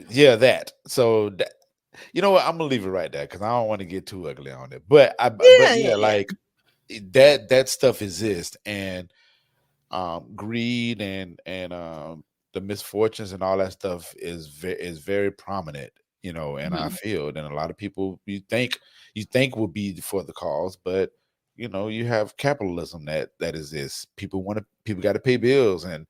yeah, that. So that, you know what? I'm gonna leave it right there because I don't want to get too ugly on it. But Yeah, yeah, yeah, yeah. like that stuff exists, and greed and the misfortunes and all that stuff is very prominent, in our Mhm. field. And a lot of people you think will be for the cause, but you have capitalism that exists. People got to pay bills, and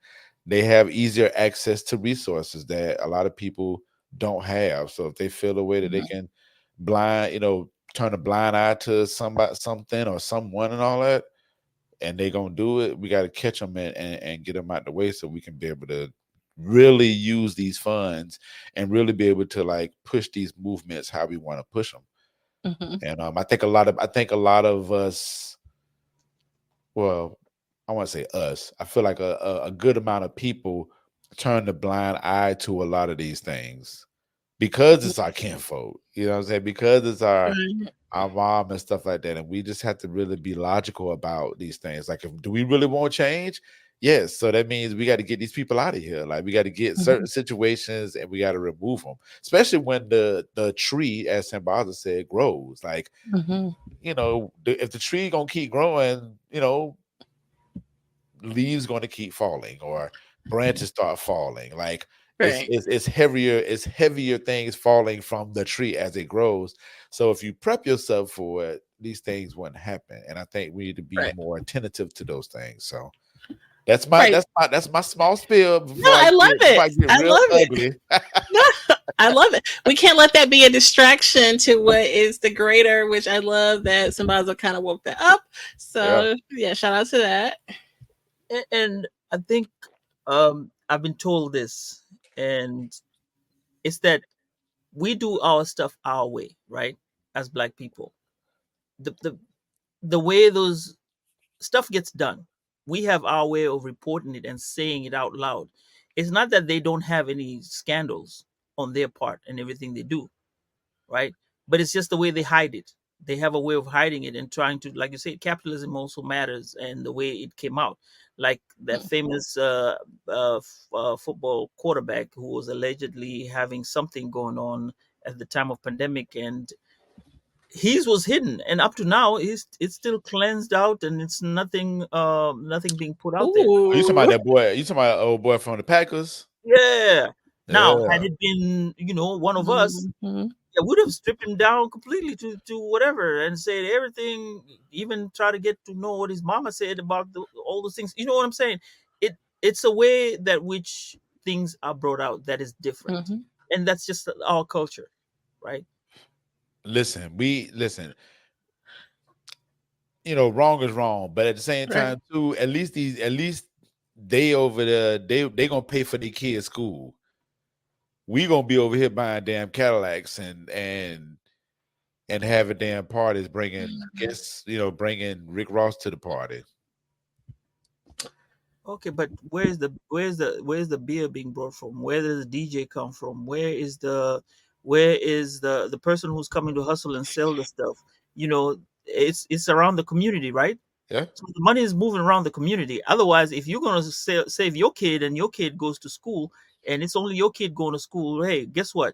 they have easier access to resources that a lot of people don't have. So if they feel a way that they Mhm. can blind, turn a blind eye to something or someone and all that, and they gonna do it, we got to catch them and get them out the way so we can be able to really use these funds and really be able to like push these movements how we want to push them. Mhm. And I think a lot of us, well, I want to say us, I feel like a good amount of people turn the blind eye to a lot of these things because it's our kinfolk, you know what I'm saying? Because it's Right. our mom and stuff like that. And we just have to really be logical about these things. Like, do we really want change? Yes. So that means we got to get these people out of here. Like, we got to get certain Mhm. situations and we got to remove them, especially when the tree, as Sambaza said, grows. Like, Mhm. if the tree gonna keep growing, leaves going to keep falling or branches start falling. Like, it's, Right. it's it's heavier it's heavier things falling from the tree as it grows. So if you prep yourself for it, these things wouldn't happen. And I think we need to be Right. more attentive to those things. So that's my Right. that's my that's my small spill No, before I I love get before it. I get I real love it. ugly. No, I love it. We can't let that be a distraction to what is the greater, which I love that Sambaza kind of woke that up. Yeah. So yeah, shout out to that. And I think I've been told this, and it's that we do our stuff our way, right? As Black people, the way those stuff gets done, we have our way of reporting it and saying it out loud. It's not that they don't have any scandals on their part and everything they do, right? But it's just the way they hide it. They have a way of hiding it and trying to, like you said, capitalism also matters, and the way it came out, like that famous football quarterback who was allegedly having something going on at the time of pandemic, and his was hidden, and up to now it's still cleansed out, and it's nothing being put out there. Oh, you talking about Ooh. that boy? You talking about old boy from the Packers? Yeah. Now, had Yeah. it been, one of us, Mhm. I would have stripped him down completely to whatever and said everything, even try to get to know what his mama said about all those things. You know what I'm saying? It's a way that which things are brought out that is different, Mhm. and that's just our culture, right? Listen. Wrong is wrong, but at the same Right. time, too, at least they over there, they gonna pay for their kids' school. We gonna be over here buying damn Cadillacs and having damn parties, bringing guests, bringing Rick Ross to the party. Okay, but where's the beer being brought from? Where does the DJ come from? Where is the person who's coming to hustle and sell the stuff? It's around the community, right? Yeah. So the money is moving around the community. Otherwise, if you're gonna save your kid and your kid goes to school and it's only your kid going to school, hey, guess what?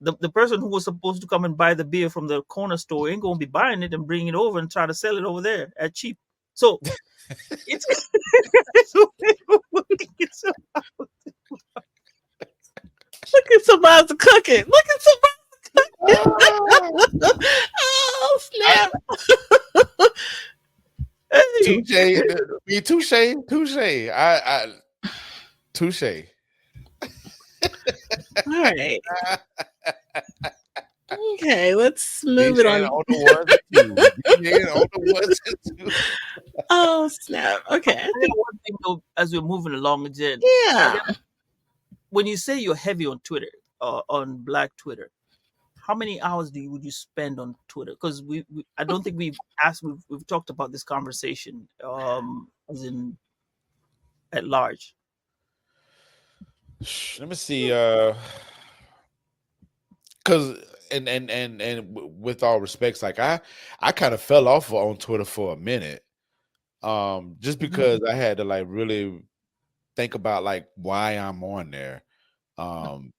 The person who was supposed to come and buy the beer from the corner store ain't gonna be buying it and bringing it over and try to sell it over there at cheap. So it's it's a way of working itself. Look at Sambaza cooking. Look at Ah, Sambaza. Oh, I, snap. Hey, touche, touche. I touche. All right. Okay, let's move it DJ on. on the ones and twos. DJ on the ones and twos. Oh, snap. Okay. I got one thing though, as we're moving along, Jen. Yeah. When you say you're heavy on Twitter, on Black Twitter, how many hours would you spend on Twitter? Because I don't think we've talked about this conversation, as in at large. Let me see. Because with all respects, like I kind of fell off on Twitter for a minute, just Mhm. because I had to like really think about like why I'm on there, and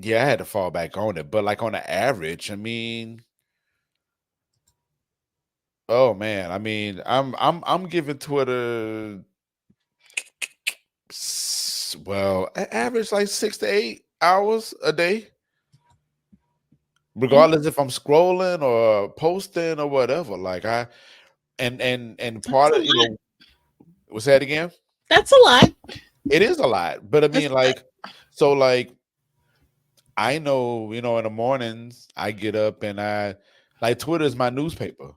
yeah, I had to fall back on it. But like on the average, I mean, oh man, I mean, I'm giving Twitter, well, average like 6 to 8 hours a day, regardless if I'm scrolling or posting or whatever. Like and That's part a of lot. what's that again? That's a lot. It is a lot, but I That's mean, like, so like I know, in the mornings I get up and I like Twitter is my newspaper.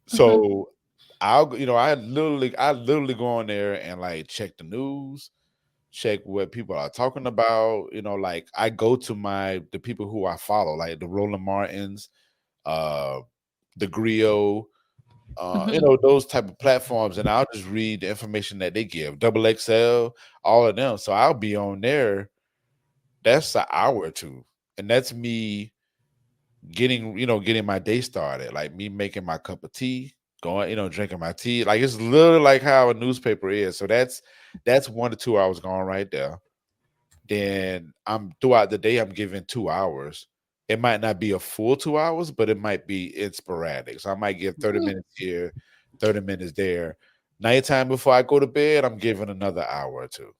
Mhm. So I literally go on there and like check the news, check what people are talking about. Like I go to the people who I follow, like the Roland Martins, uh, the Griot, Mhm. those type of platforms, and I'll just read the information that they give. Double XL, all of them. So I'll be on there. That's an hour or two, and that's me getting my day started, like me making my cup of tea, going, drinking my tea. Like it's literally like how a newspaper is. So that's 1 to 2 hours gone right there. Then I'm throughout the day, I'm giving 2 hours. It might not be a full 2 hours, but it might be in sporadic. So I might give 30 Mhm. minutes here, 30 minutes there. Nighttime before I go to bed, I'm giving another hour or two.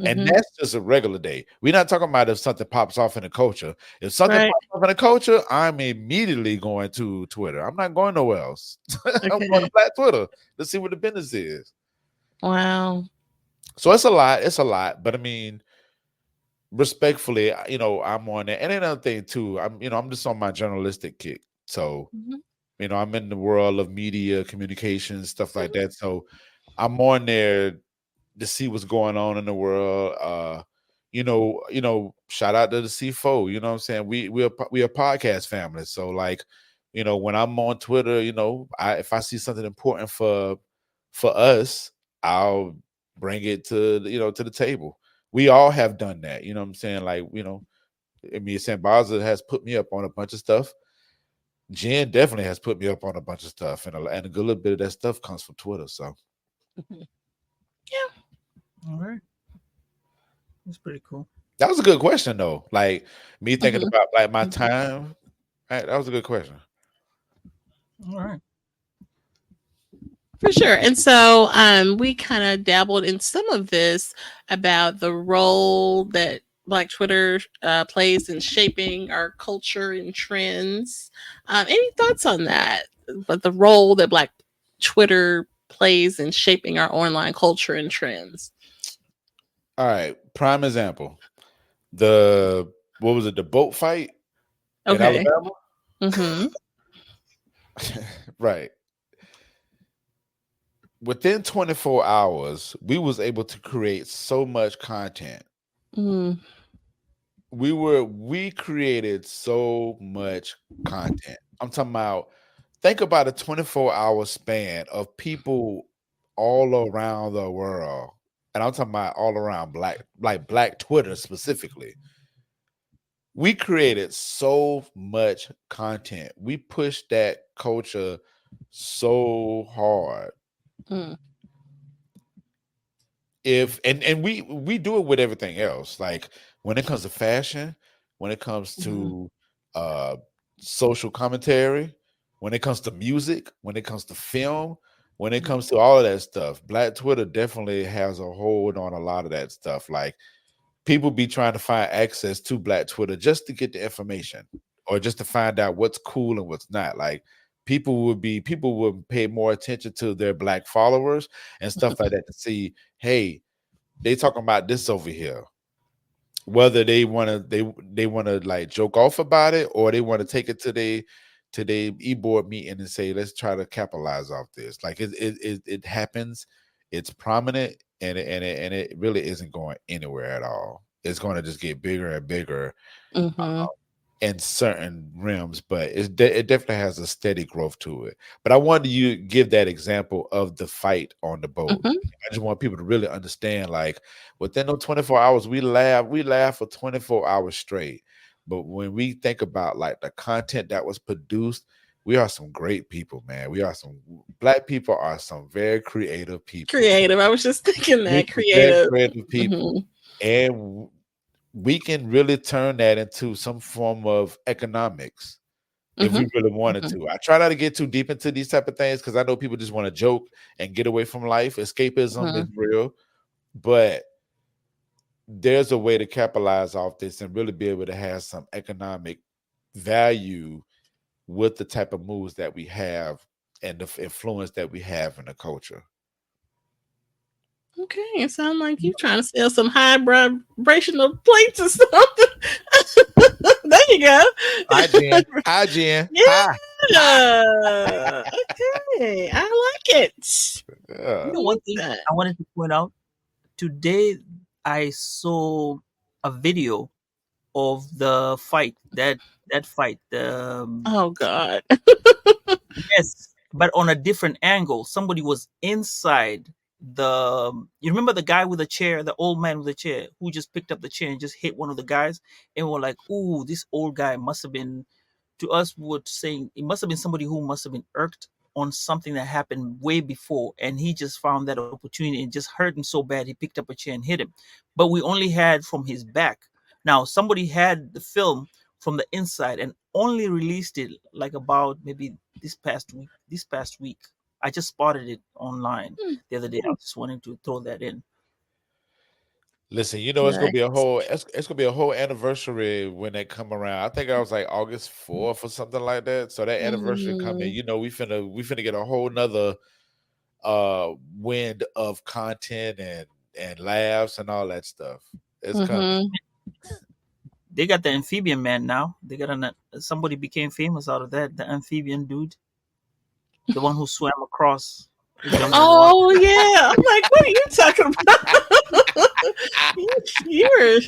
And Mhm. that's just a regular day. We're not talking about if something pops off in the culture. If something Right. pops off in the culture, I'm immediately going to Twitter. I'm not going nowhere else. I'm going to Okay. Black Twitter to see what the business is. Wow. So it's a lot. It's a lot. But I mean, respectfully, I'm on there. And another thing too, I'm just on my journalistic kick. So Mhm. I'm in the world of media, communications, stuff like that. So I'm on there to see what's going on in the world. Shout out to the C4. You know what I'm saying? We a podcast family. So like, when I'm on Twitter, if I see something important for us, I'll bring it to the table. We all have done that. You know what I'm saying? Like, Sambaza has put me up on a bunch of stuff. Jen definitely has put me up on a bunch of stuff, and a good little bit of that stuff comes from Twitter. So, yeah. All right, that's pretty cool. That was a good question, though. Like me thinking about like my time. Right, that was a good question. All right. For sure. And so we kind of dabbled in some of this about the role that Black Twitter plays in shaping our culture and trends. Any thoughts on that? But the role that Black Twitter plays in shaping our online culture and trends. All right. Prime example. What was it? The boat fight in Alabama? Mm-hmm. Right. Within 24 hours, we was able to create so much content. Mm. We created so much content. I'm talking about, think about a 24-hour span of people all around the world. And I'm talking about all around Black Twitter specifically. We created so much content. We pushed that culture so hard. Mm. We do it with everything else. Like when it comes to fashion, when it comes to social commentary, when it comes to music, when it comes to film, when it comes to all of that stuff, Black Twitter definitely has a hold on a lot of that stuff. Like people be trying to find access to Black Twitter just to get the information or just to find out what's cool and what's not. Like people would pay more attention to their Black followers and stuff like that to see, hey, they talking about this over here. Whether they want to like joke off about it or they want to take it to their e-board meeting and say, let's try to capitalize off this. Like it happens, it's prominent, and it really isn't going anywhere at all. It's going to just get bigger and bigger in certain realms, but it definitely has a steady growth to it. But I wanted you to give that example of the fight on the boat. I just want people to really understand, like within those 24 hours, we laugh for 24 hours straight. But when we think about like the content that was produced, we are some great people, man. Black people are some very creative people. Creative. I was just thinking that very creative people. And we can really turn that into some form of economics if we really wanted to. I try not to get too deep into these type of things because I know people just want to joke and get away from life. Escapism is real, but there's a way to capitalize off this and really be able to have some economic value with the type of moves that we have and the influence that we have in the culture. Okay, it sounds like you trying to sell some high vibrational plates or something. There you go. Hi, Jen. Hi, Jen. Yeah. Hi. Okay, I like it. You know, one thing I wanted to point out today, I saw a video of the fight. That fight. Oh God. Yes, but on a different angle. Somebody was inside you remember the guy with the chair, the old man with the chair who just picked up the chair and just hit one of the guys, and we're like, ooh, this old guy must have been, to us we were saying it must have been somebody who must have been irked on something that happened way before, and he just found that opportunity and just hurt him so bad he picked up a chair and hit him. But we only had from his back. Now somebody had the film from the inside and only released it like about maybe this past week. I just spotted it online the other day. I just wanted to throw that in. Listen, it's gonna be it's gonna be a whole anniversary when they come around. I think I was like August 4th or something like that. So that anniversary coming, we finna get a whole nother wind of content and laughs and all that stuff. It's coming. They got the amphibian man now. They got somebody became famous out of that, the amphibian dude. the one who swam across, who jumped in the water. Oh yeah. I'm like, what are you talking about? you were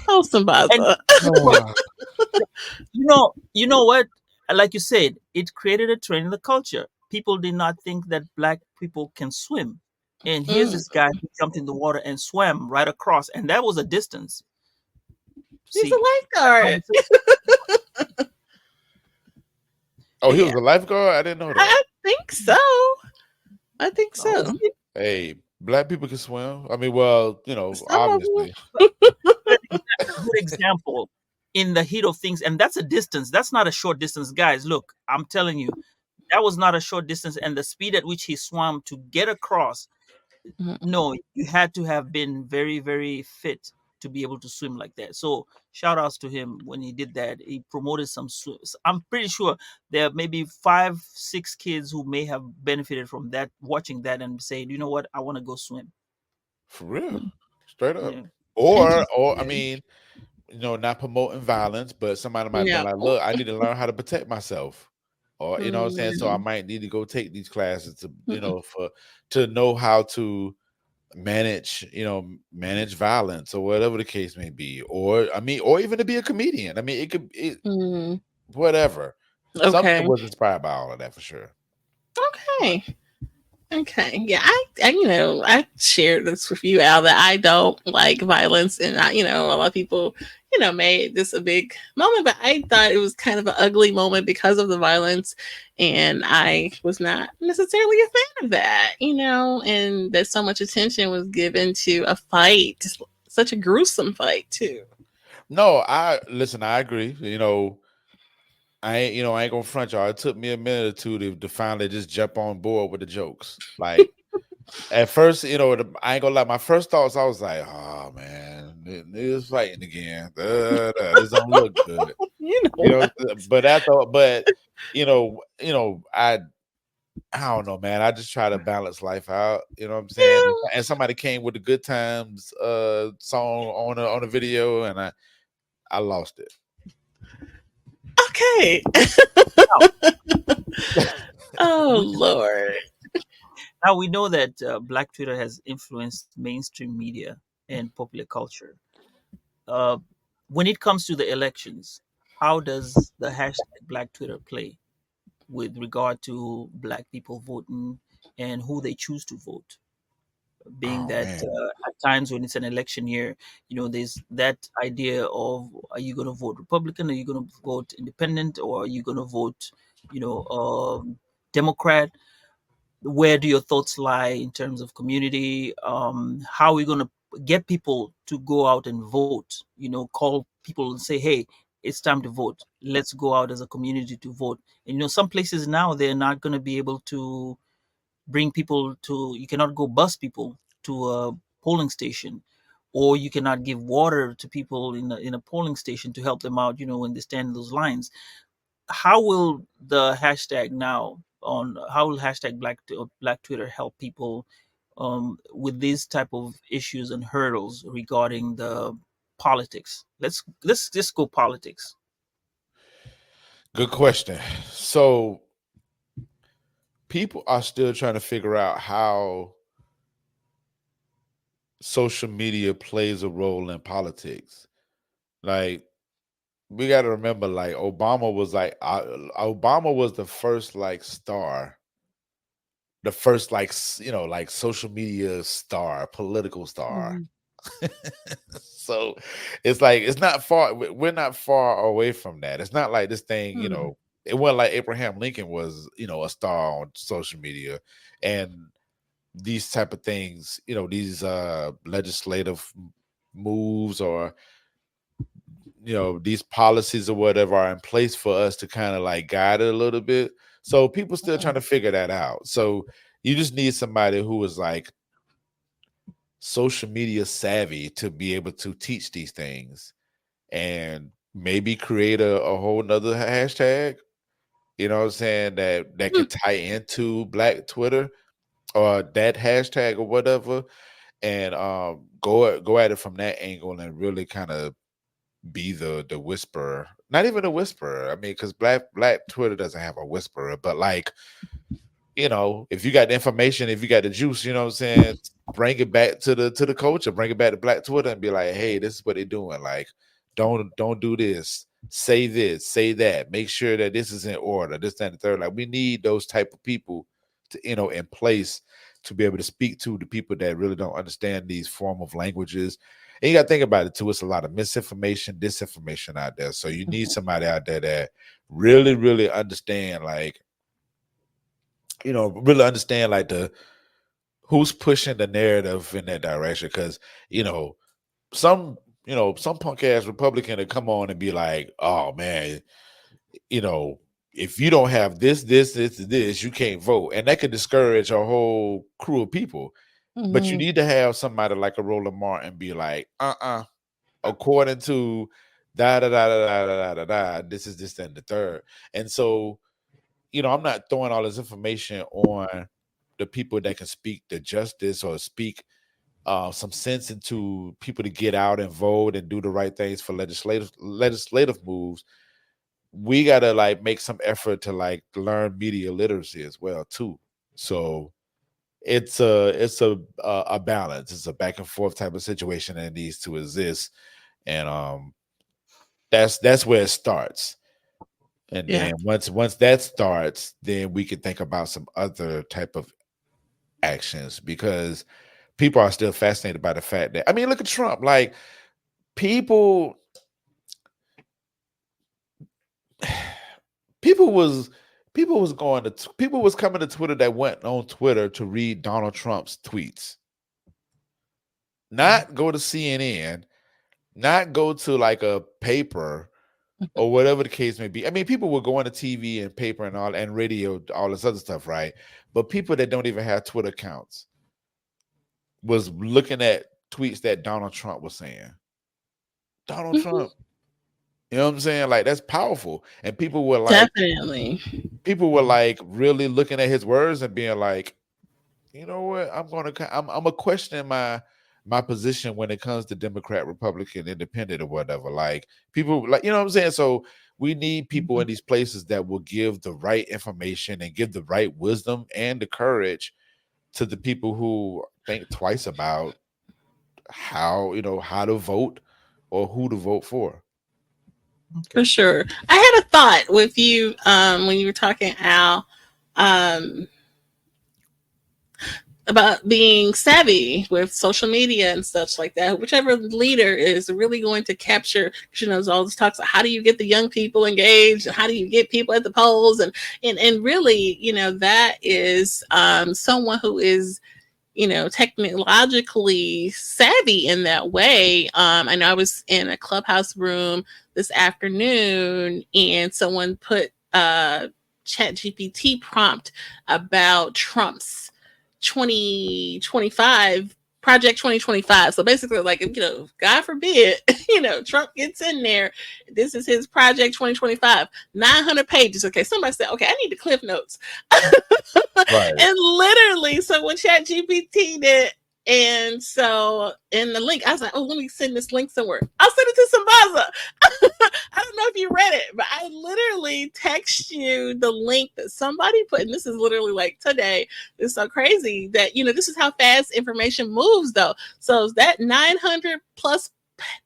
And Sambaza. but Oh, you know what? Like you said, it created a trend in the culture. People did not think that black people can swim, and here's Mm. this guy who jumped in the water and swam right across, and that was a distance. He's a See, lifeguard. oh, he was Yeah, a lifeguard. I didn't know that. I think so. I think was so. he? Hey, black people can swim. I mean, well, Some of them. obviously. That's a good example in the heat of things, and that's a distance. That's not a short distance, guys. Look, I'm telling you, that was not a short distance, and the speed at which he swam to get across. Mhm. No, you had to have been very, very fit to be able to swim like that. So shout outs to him when he did that. He promoted some swims. I'm pretty sure there are maybe 5, 6 kids who may have benefited from that, watching that and saying, you know what, I want to go swim. For real. Straight up. Yeah. Or I Interesting. mean, not promoting violence, but somebody might have been Yeah. like, look, I need to learn how to protect myself. Or you know what I'm saying? So I Mm. might need to go take these classes to, Mm. to know how to manage violence or whatever the case may be. Or I mean, or even to be a comedian. I mean, Mm. whatever. Something Okay. was inspired by all of that for sure. Okay. Okay. Yeah. I shared this with you, Al, that I don't like violence, and a lot of people, made this a big moment, but I thought it was kind of an ugly moment because of the violence, and I was not necessarily a fan of that, and that so much attention was given to a fight, such a gruesome fight too. No, I agree. I ain't gonna front y'all. It took me a minute or two to finally just jump on board with the jokes. Like at first, I ain't gonna lie. My first thoughts, I was like, "Oh man, niggas fighting again. This don't look good." You know, But you know, you know, I don't know, man. I just try to balance life out. You know what I'm saying? yeah. And somebody came with the Good Times song on a video, and I lost it. Okay. Oh We, Lord. now we know that Black Twitter has influenced mainstream media and popular culture. Uh, when it comes to the elections, how does the hashtag Black Twitter play with regard to Black people voting and who they choose to vote? Being Oh that man. at times when it's an election year, there's that idea of, are you going to vote Republican, are you going to vote Independent, or are you going to vote, Democrat? Where do your thoughts lie in terms of community? How are we going to get people to go out and vote? Call people and say, hey, it's time to vote. Let's go out as a community to vote. And some places now they're not going to be able to bring people to. You cannot go bus people to a polling station, or you cannot give water to people in a polling station to help them out. When they stand in those lines. How will the hashtag now on how will hashtag Black Twitter help people with these type of issues and hurdles regarding the politics? Let's just go politics. Good question. So people are still trying to figure out how social media plays a role in politics. Like we got to remember, like Obama was the first like star, the first like like social media star, political star. Mhm. So it's like it's not far. We're not far away from that. It's not like this thing, Hmm. it wasn't like Abraham Lincoln was, a star on social media, and these type of things, these legislative moves or these policies or whatever are in place for us to kind of like guide it a little bit. So people still trying to figure that out. So you just need somebody who is like social media savvy to be able to teach these things and maybe create a whole nother hashtag, you know what I'm saying, that Hmm. could tie into Black Twitter or that hashtag or whatever, and go at it from that angle and really kind of be the whisperer. Not even a whisperer. I mean, because black Twitter doesn't have a whisperer, but like, if you got the information, if you got the juice, you know what I'm saying, bring it back to the culture, bring it back to black Twitter and be like, hey, this is what they're doing. Like, don't do this. Say this, say that. Make sure that this is in order. This, that, and the third. Like, we need those type of people to, in place to be able to speak to the people that really don't understand these form of languages. And you got to think about it too. It's a lot of misinformation, disinformation out there. So you need somebody out there that really, really understand, like, really understand like who's pushing the narrative in that direction. Because, some punk ass Republican to come on and be like, oh man, if you don't have this, you can't vote. And that could discourage a whole crew of people. But you need to have somebody like a Roland Martin be like, according to da da da da da da da, this is this and the third. And so, I'm not throwing all this information on the people that can speak the justice or speak some sense into people to get out and vote and do the right things for legislative moves. We gotta like make some effort to like learn media literacy as well too. So it's a balance. It's a back and forth type of situation that needs to exist, and that's where it starts. And then once that starts, then we can think about some other type of actions, because people are still fascinated by the fact that, I mean, look at Trump. Like, people was coming to Twitter that went on Twitter to read Donald Trump's tweets, not go to CNN, not go to like a paper or whatever the case may be. I mean, people will go on to TV and paper and all and radio, all this other stuff, right? But people that don't even have Twitter accounts was looking at tweets that Donald Trump was saying. Donald Trump. You know what I'm saying? Like, that's powerful. And people were like, definitely. People were like really looking at his words and being like, you know what? I'm gonna question my position when it comes to Democrat, Republican, Independent, or whatever. Like, people, like, you know what I'm saying? So we need people in these places that will give the right information and give the right wisdom and the courage to the people who think twice about how to vote or who to vote for. For sure. I had a thought with you when you were talking, Al, about being savvy with social media and such like that. Whichever leader is really going to capture, all this talks about how do you get the young people engaged and how do you get people at the polls, and really, that is someone who is technologically savvy in that way. I know I was in a Clubhouse room this afternoon and someone put a ChatGPT prompt about Trump's 2025 Project 2025. So basically, like, God forbid, Trump gets in there. This is his Project 2025, 900 pages. Okay, somebody said, okay, I need the Cliff Notes. Right. And literally, so when ChatGPT did, and so in the link, I was like, oh, let me send this link somewhere. I'll send it to Sambaza. I don't know if you read it, but I literally text you the link that somebody put, and this is literally like today. It's so crazy that, this is how fast information moves, though. So that 900 plus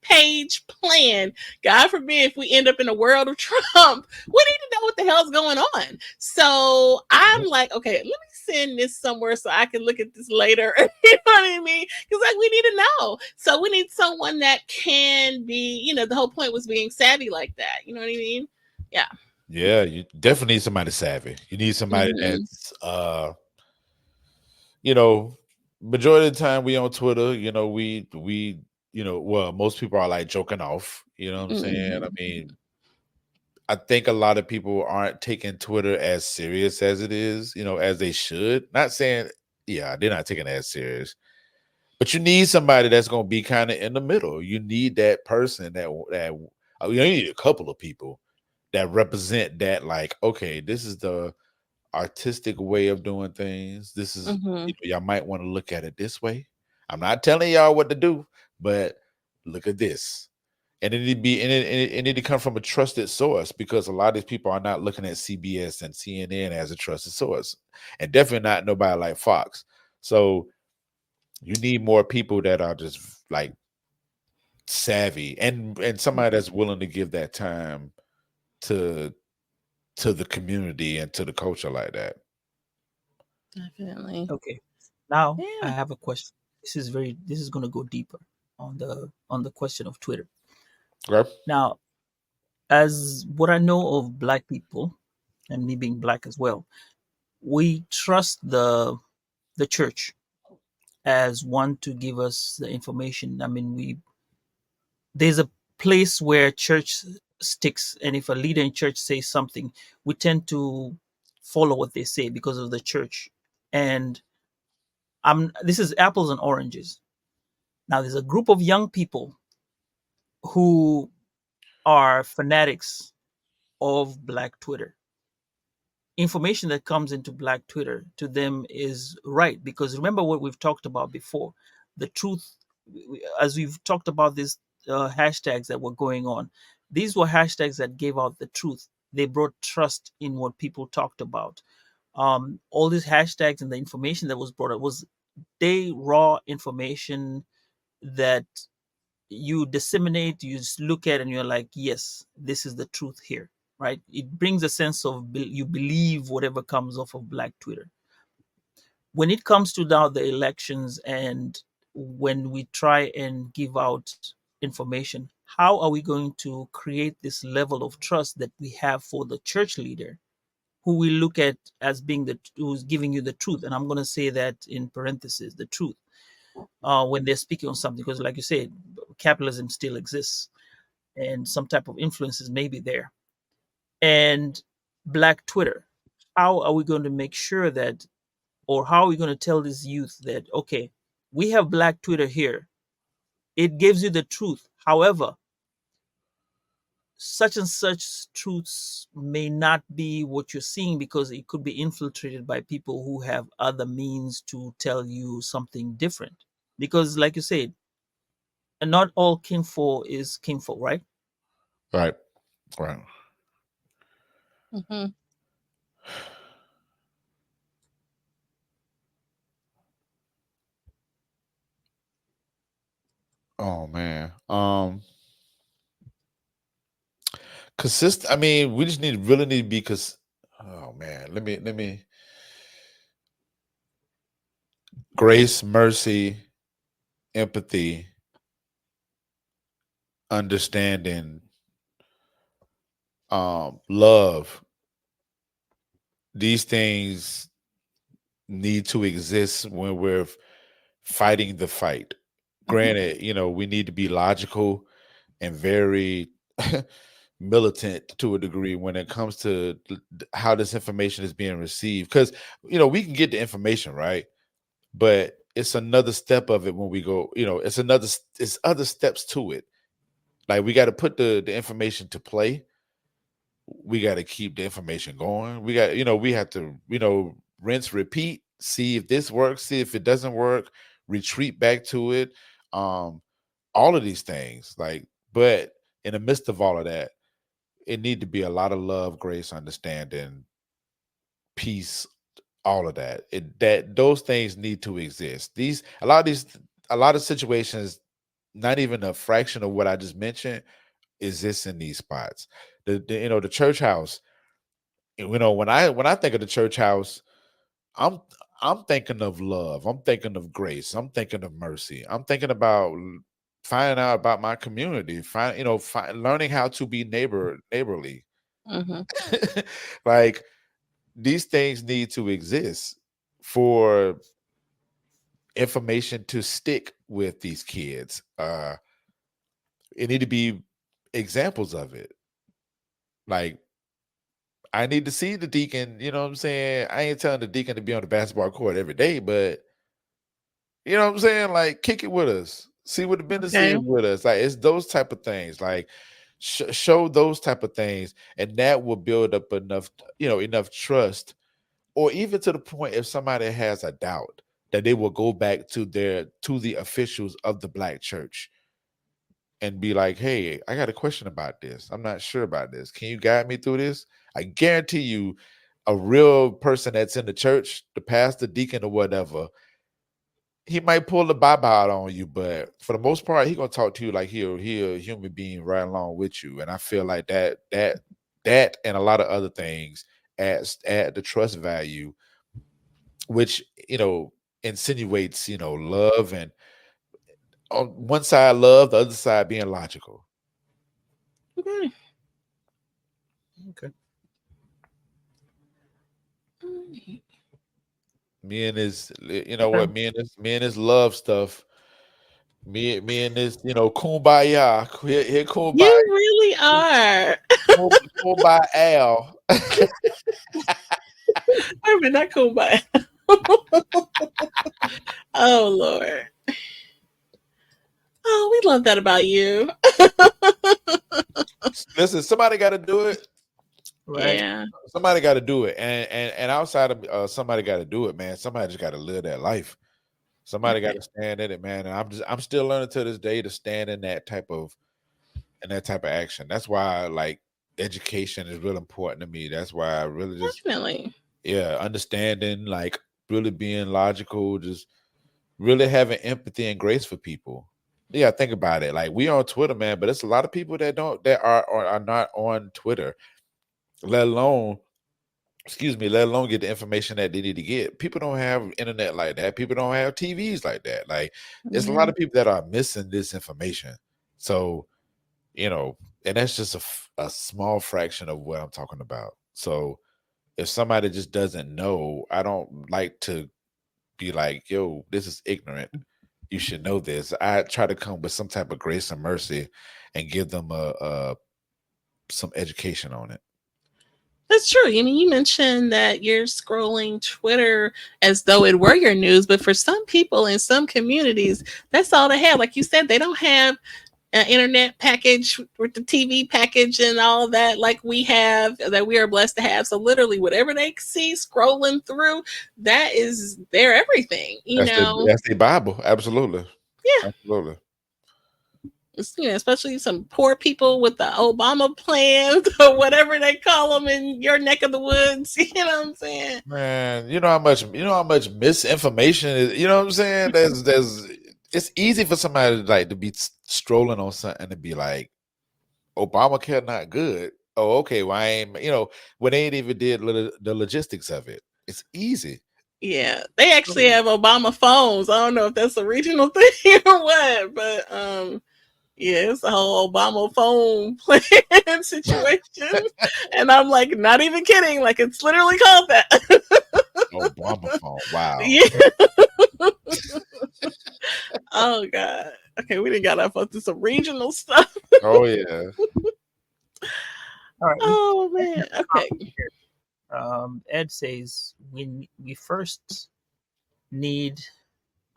page plan, God forbid, if we end up in a world of Trump, we need to know what the hell's going on. So I'm like, okay, let me send this somewhere so I can look at this later. You know what I mean? Because like, we need to know. So we need someone that can be, the whole point was being savvy like that. You know what I mean? Yeah. Yeah, you definitely need somebody savvy. You need somebody that's majority of the time we on Twitter, well, most people are like joking off, you know what I'm saying? I mean, I think a lot of people aren't taking Twitter as serious as it is, as they should. Not saying, they're not taking it as serious. But you need somebody that's going to be kind of in the middle. You need that person that you need a couple of people that represent that, like, okay, this is the artistic way of doing things. This is, y'all might want to look at it this way. I'm not telling y'all what to do, but look at this. And it need to be it need to come from a trusted source, because a lot of these people are not looking at CBS and CNN as a trusted source, and definitely not nobody like Fox. So you need more people that are just like savvy, and somebody that's willing to give that time to the community and to the culture like that. Definitely. Okay. Now I Yeah. have a question. This is going to go deeper on the question of Twitter. Okay. Now, as what I know of black people, and me being black as well, we trust the church as one to give us the information. I mean, we there's a place where church sticks, and if a leader in church says something, we tend to follow what they say because of the church. And this is apples and oranges. Now, there's a group of young people who are fanatics of Black Twitter. Information that comes into Black Twitter to them is right, because remember what we've talked about before. The truth, as we've talked about these hashtags that were going on, these were hashtags that gave out the truth. They brought trust in what people talked about. All these hashtags and the information that was brought up was day raw information that you disseminate, you just look at, and you're like, yes, this is the truth here, right? It brings a sense of you believe whatever comes off of Black Twitter. When it comes to now the elections, and when we try and give out information, how are we going to create this level of trust that we have for the church leader, who we look at as being who's giving you the truth? And I'm going to say that in parentheses, the truth, when they're speaking on something, because like you said, capitalism still exists and some type of influences may be there. And Black Twitter, how are we going to make sure that, or how are we going to tell this youth that, okay, we have Black Twitter here, it gives you the truth, however, such and such truths may not be what you're seeing, because it could be infiltrated by people who have other means to tell you something different. Because like you said, and not all kinfolk is kinfolk, right? Right. Right. Mm-hmm. Oh man. Consistent. I mean, we just really need to be oh man. Let me grace, mercy, empathy, understanding, love. These things need to exist when we're fighting the fight. Granted, we need to be logical and very militant to a degree when it comes to how this information is being received, because we can get the information right, but it's another step of it when we go, it's other steps to it. Like, we got to put the information to play, we got to keep the information going, we got, we have to, rinse, repeat, see if this works, see if it doesn't work, retreat back to it, all of these things, like, but in the midst of all of that, it need to be a lot of love, grace, understanding, peace, all of that. That those things need to exist. A lot of situations, not even a fraction of what I just mentioned, exists in these spots. The church house. When I think of the church house, I'm I'm thinking of love. I'm thinking of grace. I'm thinking of mercy. I'm thinking about finding out about my community. Learning how to be neighborly. Mm-hmm. Like, these things need to exist for information to stick with these kids. It need to be examples of it. Like, I need to see the deacon, you know what I'm saying? I ain't telling the deacon to be on the basketball court every day, but you know what I'm saying? Like, kick it with us. See what the business Okay. is with us. Like, it's those type of things. Like, show those type of things, and that will build up enough trust, or even to the point, if somebody has a doubt, that they will go back to the officials of the Black church and be like, hey, I got a question about this. I'm not sure about this. Can you guide me through this? I guarantee you, a real person that's in the church, the pastor, deacon, or whatever, he might pull the Bible out on you, but for the most part, he gonna talk to you like he a human being right along with you. And I feel like that and a lot of other things add the trust value, which insinuates love, and on one side love, the other side being logical. Okay. Okay. Me and his, what, me and his love stuff. Me and this, kumbaya. Here kumbaya. You really are. Kumbaya Al. Wait a minute, not kumbaya. Oh Lord. Oh, we love that about you. Listen, somebody got to do it. Right. Yeah. Somebody got to do it, and outside of somebody got to do it, man. Somebody just got to live that life. Somebody got to stand in it, man. And I'm still learning to this day to stand in that type of action. That's why like education is real important to me. That's why I really just Definitely. understanding, like really being logical, just really having empathy and grace for people. Yeah, think about it. Like we on Twitter, man, but it's a lot of people that are not on Twitter, let alone get the information that they need to get. People don't have internet like that. People don't have TVs like that. Like there's a lot of people that are missing this information. So, and that's just a small fraction of what I'm talking about. So if somebody just doesn't know, I don't like to be like, yo, this is ignorant. You should know this. I try to come with some type of grace and mercy and give them some education on it. That's true. I mean, you mentioned that you're scrolling Twitter as though it were your news, but for some people in some communities, that's all they have. Like you said, they don't have an internet package with the TV package and all that like we have, that we are blessed to have. So literally whatever they see scrolling through, that is their everything, That's the Bible. Absolutely. Yeah. Absolutely. Especially some poor people with the Obama plan or whatever they call them in your neck of the woods. You know what I'm saying? Man, you know how much misinformation is. You know what I'm saying? It's easy for somebody like to be strolling on something and be like, Obamacare not good. Oh, okay. Well, I ain't. When they ain't even did the logistics of it. It's easy. Yeah, they actually have Obama phones. I don't know if that's a regional thing or what, but yeah, it's a whole Obama phone plan situation. And I'm like, not even kidding. Like, it's literally called that. Obama phone. Wow. Yeah. Oh, God. Okay, we didn't got off onto some regional stuff. Oh, yeah. All right. Oh, man. Okay. Ed says we first need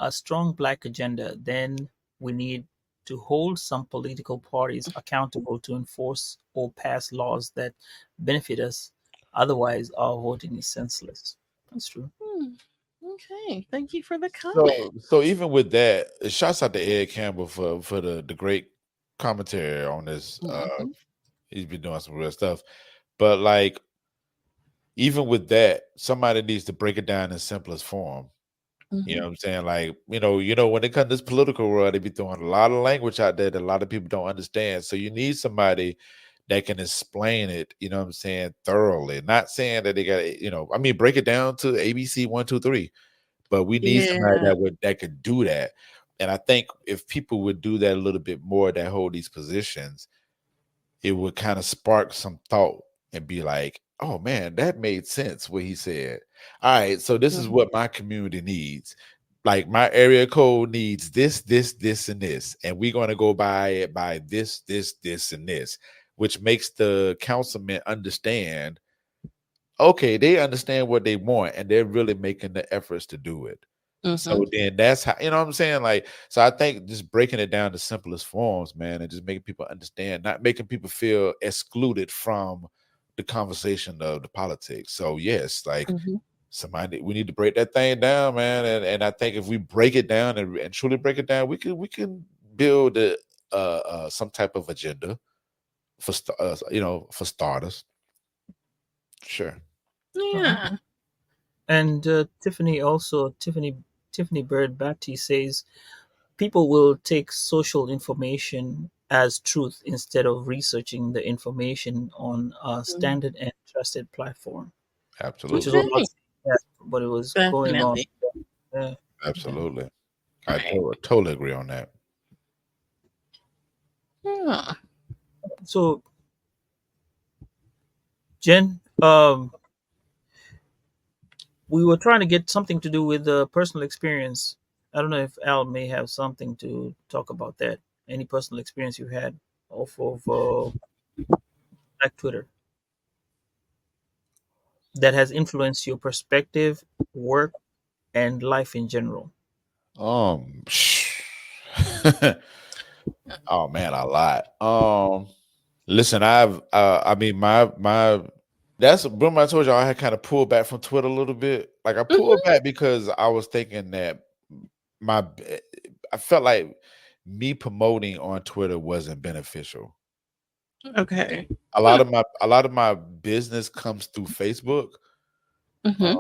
a strong Black agenda. Then we need to hold some political parties accountable to enforce or pass laws that benefit us. Otherwise, our voting is senseless. That's true. Okay, thank you for the comment. So even with that, shouts out to Ed Campbell for the great commentary on this. He's been doing some real stuff, but like even with that, somebody needs to break it down in simplest form. You know what I'm saying? Like, when it comes to this political world, they be throwing a lot of language out there that a lot of people don't understand. So you need somebody that can explain it, you know what I'm saying, thoroughly. Not saying that they got to, break it down to ABC 1, 2, 3. But we need somebody that could do that. And I think if people would do that a little bit more, that hold these positions, it would kind of spark some thought and be like, oh man, that made sense what he said. All right, so this is what my community needs. Like my area code needs this, and this, and we're going to go by it by this, and this, which makes the councilman understand. Okay, they understand what they want, and they're really making the efforts to do it. So then that's how, you know what I'm saying? Like, so I think just breaking it down to simplest forms, man, and just making people understand, not making people feel excluded from the conversation of the politics. So yes, like we need to break that thing down, man. And I think if we break it down and truly break it down, we can build some type of agenda for for starters. Sure. Yeah. And Tiffany Bird Batty says people will take social information as truth instead of researching the information on a standard and trusted platform, which is Absolutely. what I Okay. was saying, what it was going on. Definitely. Yeah. Yeah. Absolutely. I Right. totally agree on that. Yeah. So, Jen, we were trying to get something to do with personal experience. I don't know if Al may have something to talk about that. Any personal experience you had off of like Twitter that has influenced your perspective, work, and life in general. Um, oh man, a lot. Listen, I mean, my that's remember I told y'all I had kind of pulled back from Twitter a little bit. Like I pulled back because I was thinking that my I felt like me promoting on Twitter wasn't beneficial. Okay. A lot of my business comes through Facebook, uh, Mm-hmm.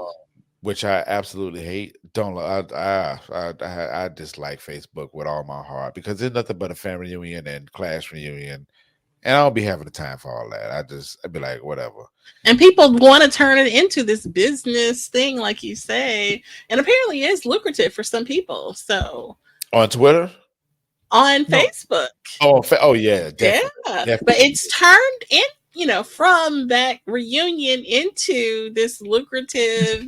which I absolutely hate. Don't I dislike Facebook with all my heart because it's nothing but a family reunion and class reunion, and I don't be having the time for all that. I'd be like whatever. And people want to turn it into this business thing, like you say, and apparently it's lucrative for some people. So On Twitter? on No, Facebook, Oh yeah, yeah, definitely, but definitely. it's turned in, from that reunion into this lucrative,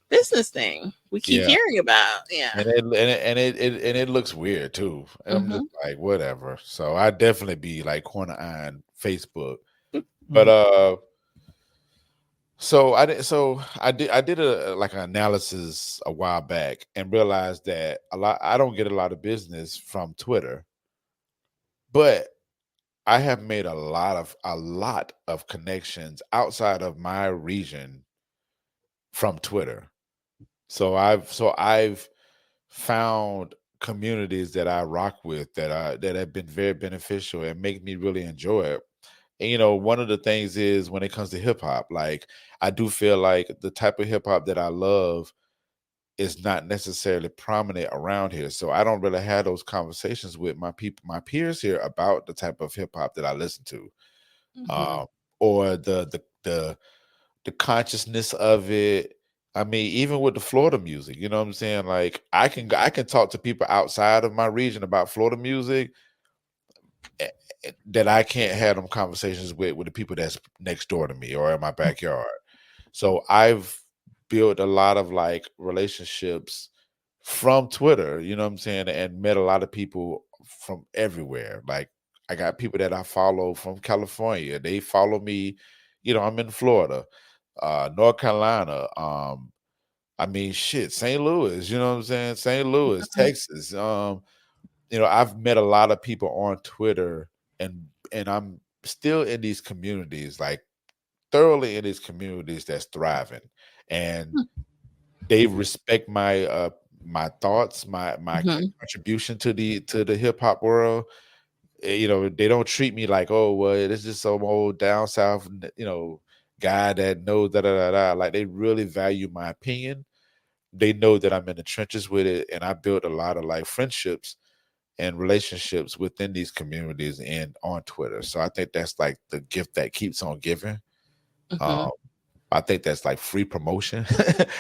business thing we keep Yeah, hearing about. Yeah. and it looks weird too. And I'm just Mm-hmm. like whatever. So I definitely be like corner eyeing Facebook. But mm, I did a like an analysis a while back and realized that I don't get a lot of business from Twitter, but I have made a lot of connections outside of my region from Twitter. So I've found communities that I rock with that have been very beneficial and make me really enjoy it. And one of the things is when it comes to hip hop, like I do feel like the type of hip hop that I love is not necessarily prominent around here. So I don't really have those conversations with my peers here about the type of hip hop that I listen to. Mm-hmm. Um or the consciousness of it. I mean, even with the Florida music, you know what I'm saying? Like I can talk to people outside of my region about Florida music that I can't have them conversations with the people that's next door to me or in my backyard. So I've built a lot of like relationships from Twitter, you know what I'm saying, and met a lot of people from everywhere. Like I got people that I follow from California. They follow me, I'm in Florida, North Carolina, I mean shit, St. Louis, you know what I'm saying? St. Louis, Texas. I've met a lot of people on Twitter and I'm still in these communities, like thoroughly in these communities that's thriving. And they respect my thoughts, my Mm-hmm. contribution to the hip hop world. They don't treat me like, oh well, this is some old down south, guy that knows da da da da. Like they really value my opinion. They know that I'm in the trenches with it, and I built a lot of like friendships and relationships within these communities and on Twitter. So I think that's like the gift that keeps on giving. Mm-hmm. Um, I think that's like free promotion,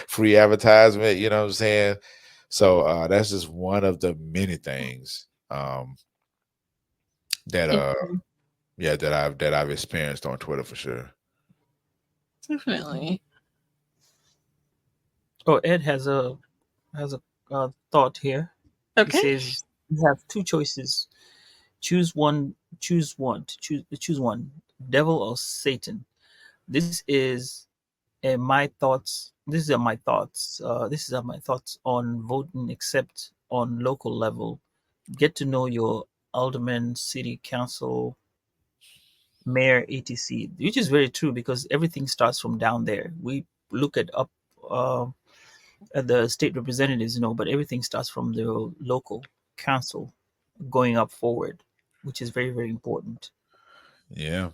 free advertisement, you know what I'm saying? So that's just one of the many things that yeah, that I've experienced on Twitter for sure. Definitely. oh, Ed has a thought here. He Okay. says you have two choices. Choose one. Choose one. Choose one. Devil or Satan. This is my thoughts. These are my thoughts. This are my thoughts on voting, except on local level. Get to know your alderman, city council, mayor, etc. Which is very true because everything starts from down there. We look uh, at the state representatives, but everything starts from the local council. going up forward, which is very, very important. Yeah.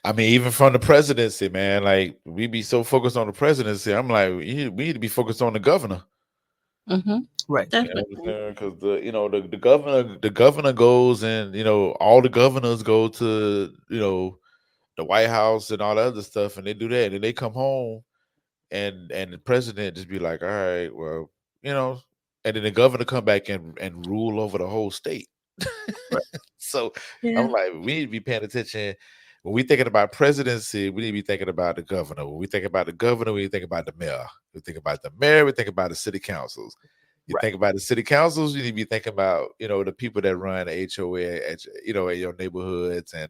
I mean, even from the presidency, man, like we be so focused on the presidency. I'm like, we need to be focused on the governor. Mm-hmm. Right. Definitely. Because the governor goes, and all the governors go to the White House and all the other stuff, and they do that, and then they come home, and the president just be like, all right, well, and then the governor come back and rule over the whole state. Right. So Yeah. I'm like, we need to be paying attention. When we thinking about presidency, we need to be thinking about the governor. When we think about the governor, we think about the mayor. We think about the mayor, we think about the city councils. You Right. think about the city councils, you need to be thinking about, the people that run the HOA at your neighborhoods, and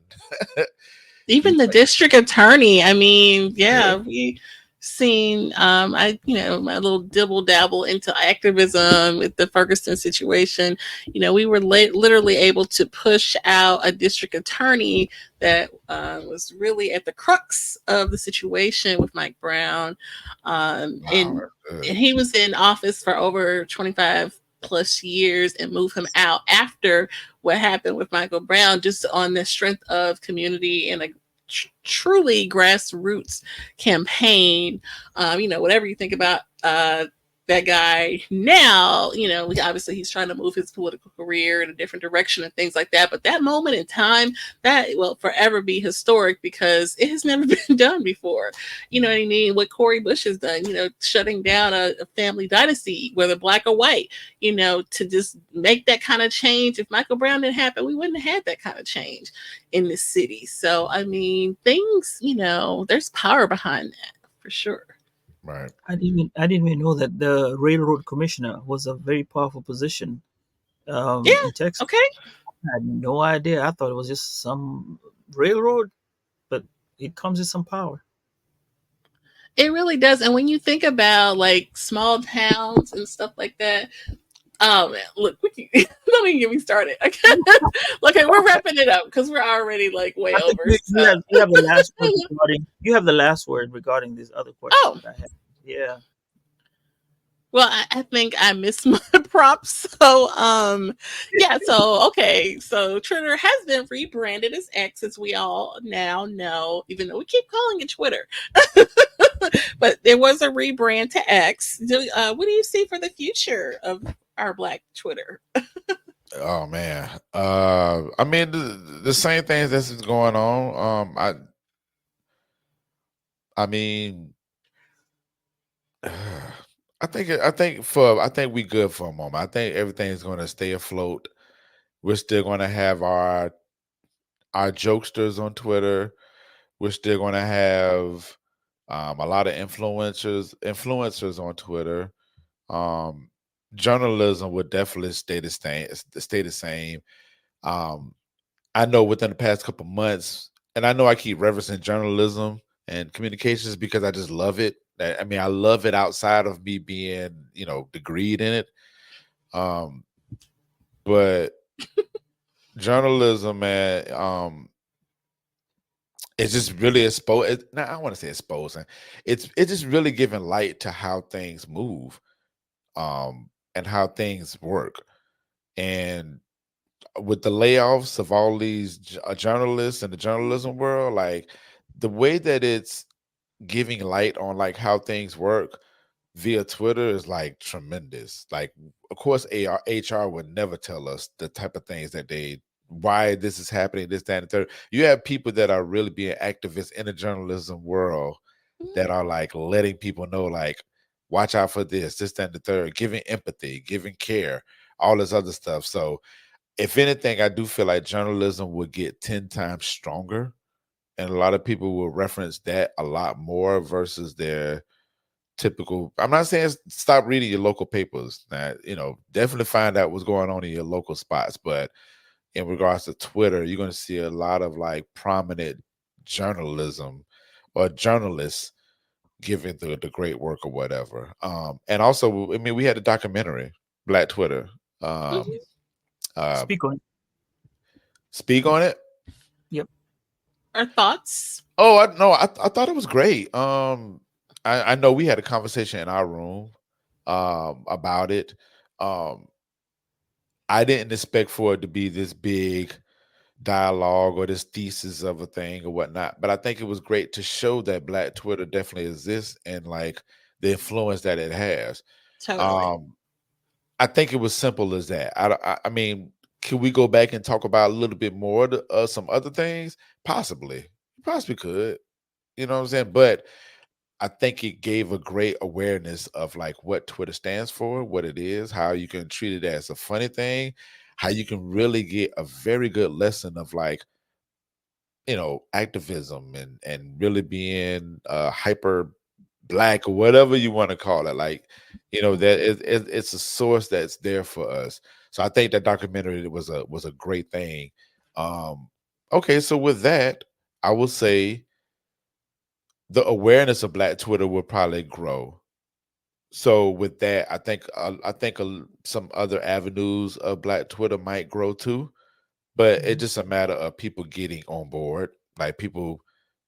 Even the district attorney. I mean, yeah, we seen my little dibble dabble into activism with the Ferguson situation. We were literally able to push out a district attorney that was really at the crux of the situation with Mike Brown, and he was in office for over 25 plus years, and move him out after what happened with Michael Brown, just on the strength of community and a truly grassroots campaign. Whatever you think about that guy now, obviously he's trying to move his political career in a different direction and things like that. But that moment in time, that will forever be historic because it has never been done before. You know what I mean? What Cori Bush has done, shutting down a family dynasty, whether black or white, to just make that kind of change. If Michael Brown didn't happen, we wouldn't have had that kind of change in this city. So, I mean, things, there's power behind that for sure. Right. I didn't even know that the railroad commissioner was a very powerful position in Texas. Okay. I had no idea. I thought it was just some railroad, but it comes with some power. It really does. And when you think about like small towns and stuff like that, oh man, look, don't even get me started. Okay, we're wrapping it up because we're already like way over. You have the last word regarding. You have the last word regarding this other question. Oh, that I have. Yeah. Well, I think I missed my props. So, yeah. So, okay. So, Twitter has been rebranded as X, as we all now know, even though we keep calling it Twitter. But there was a rebrand to X. What do you see for the future of our Black Twitter? Oh man, I mean the same things that's going on. I mean, I think we good for a moment. I think everything's going to stay afloat. We're still going to have our jokesters on Twitter. We're still going to have a lot of influencers on Twitter. Journalism would definitely stay the same. I know within the past couple months, and I know I keep referencing journalism and communications because I just love it. I mean, I love it outside of me being, degreed in it. But journalism, man, it's just really exposed. I don't want to say exposing. It's just really giving light to how things move, and how things work. And with the layoffs of all these journalists in the journalism world, like the way that it's giving light on like how things work via Twitter is like tremendous. Like, of course, HR would never tell us the type of things that why this is happening, this, that, and the third. You have people that are really being activists in the journalism world that are like letting people know, like, watch out for this, that, and the third, giving empathy, giving care, all this other stuff. So if anything, I do feel like journalism would get 10 times stronger. And a lot of people will reference that a lot more versus their typical. I'm not saying stop reading your local papers. Definitely find out what's going on in your local spots. But in regards to Twitter, you're going to see a lot of like prominent journalism or journalists giving the great work or whatever. And also, I mean, we had a documentary, Black Twitter. Speak on it. Speak on it. Yep. Our thoughts? Oh, I thought it was great. I know we had a conversation in our room about it. I I didn't expect for it to be this big dialogue or this thesis of a thing or whatnot. But I think it was great to show that Black Twitter definitely exists and like the influence that it has. Totally. Um, I think it was simple as that. I mean, can we go back and talk about a little bit more some other things? Possibly, possibly could. You know what I'm saying? But I think it gave a great awareness of like what Twitter stands for, what it is, how you can treat it as a funny thing, how you can really get a very good lesson of like, activism and really being hyper black or whatever you want to call it. Like, that it's a source that's there for us. So I think that documentary was a great thing. Um, okay, so with that, I will say the awareness of Black Twitter will probably grow. So with that, I think some other avenues of Black Twitter might grow too, but it's Mhm. just a matter of people getting on board, like people